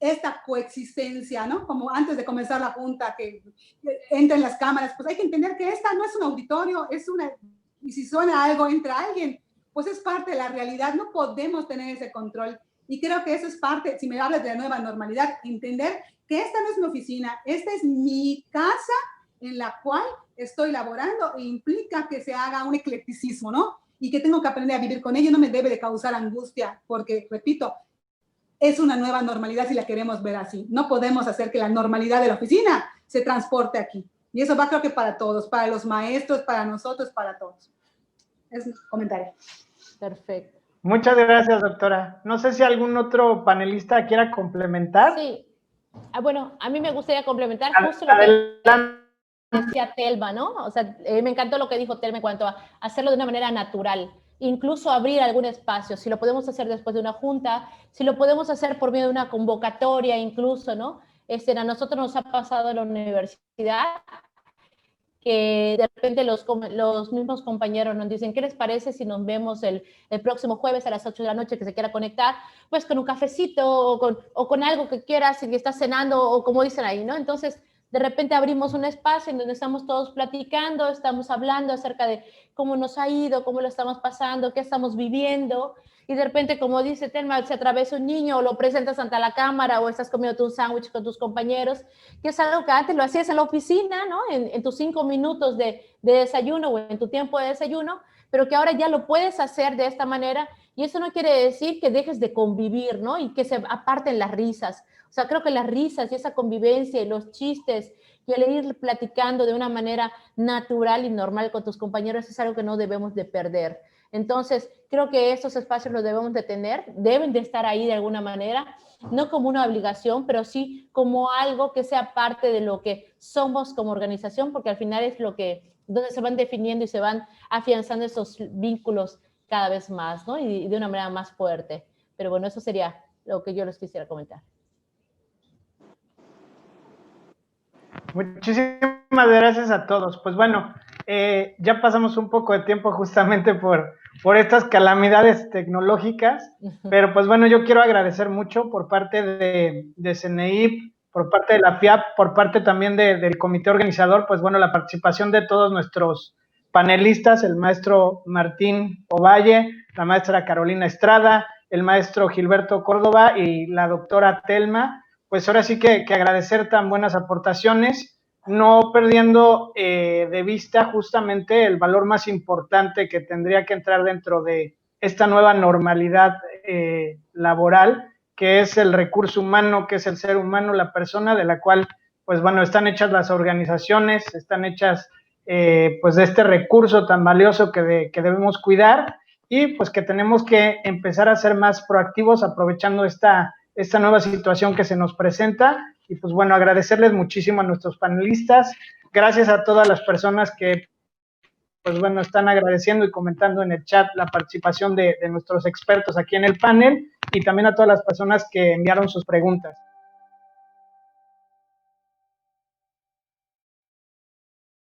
esta coexistencia, ¿no? Como antes de comenzar la junta, que entren las cámaras, pues hay que entender que esta no es un auditorio, y si suena algo, entra alguien, pues es parte de la realidad, no podemos tener ese control. Y creo que eso es parte, si me hablas de la nueva normalidad, entender que esta no es mi oficina, esta es mi casa en la cual estoy laborando e implica que se haga un eclecticismo, ¿no? Y que tengo que aprender a vivir con ello, no me debe de causar angustia, porque, repito, es una nueva normalidad si la queremos ver así. No podemos hacer que la normalidad de la oficina se transporte aquí. Y eso va, creo que para todos, para los maestros, para nosotros, para todos. Es un comentario. Perfecto. Muchas gracias, doctora. No sé si algún otro panelista quiera complementar. Sí. Bueno, a mí me gustaría complementar justo lo que decía Telma, ¿no? O sea, me encantó lo que dijo Telma en cuanto a hacerlo de una manera natural, incluso abrir algún espacio, si lo podemos hacer después de una junta, si lo podemos hacer por medio de una convocatoria incluso, ¿no? A nosotros nos ha pasado en la universidad que de repente los mismos compañeros nos dicen, ¿qué les parece si nos vemos el próximo jueves a las 8 de la noche que se quiera conectar? Pues con un cafecito o con algo que quieras, si estás cenando o como dicen ahí, ¿no? Entonces, de repente abrimos un espacio en donde estamos todos platicando, estamos hablando acerca de cómo nos ha ido, cómo lo estamos pasando, qué estamos viviendo, y de repente, como dice Telma, se atraviesa un niño o lo presentas ante la cámara o estás comiendo un sándwich con tus compañeros, que es algo que antes lo hacías en la oficina, ¿no? En tus 5 minutos de desayuno o en tu tiempo de desayuno, pero que ahora ya lo puedes hacer de esta manera, y eso no quiere decir que dejes de convivir, ¿no? Y que se aparten las risas. O sea, creo que las risas y esa convivencia y los chistes y el ir platicando de una manera natural y normal con tus compañeros es algo que no debemos de perder. Entonces, creo que estos espacios los debemos de tener, deben de estar ahí de alguna manera, no como una obligación, pero sí como algo que sea parte de lo que somos como organización, porque al final es donde se van definiendo y se van afianzando esos vínculos cada vez más, ¿no? Y de una manera más fuerte. Pero bueno, eso sería lo que yo les quisiera comentar. Muchísimas gracias a todos. Pues bueno, ya pasamos un poco de tiempo justamente por estas calamidades tecnológicas, pero pues bueno, yo quiero agradecer mucho por parte de CNEIP, por parte de la FIAP, por parte también del comité organizador, pues bueno, la participación de todos nuestros panelistas, el maestro Martín Ovalle, la maestra Carolina Estrada, el maestro Gilberto Córdoba y la doctora Telma. Pues ahora sí que agradecer tan buenas aportaciones, no perdiendo de vista justamente el valor más importante que tendría que entrar dentro de esta nueva normalidad laboral, que es el recurso humano, que es el ser humano, la persona de la cual, pues bueno, están hechas las organizaciones, están hechas pues de este recurso tan valioso que debemos cuidar. y pues que tenemos que empezar a ser más proactivos aprovechando esta nueva situación que se nos presenta. Y pues bueno, agradecerles muchísimo a nuestros panelistas, gracias a todas las personas que pues bueno, están agradeciendo y comentando en el chat la participación de nuestros expertos aquí en el panel, y también a todas las personas que enviaron sus preguntas.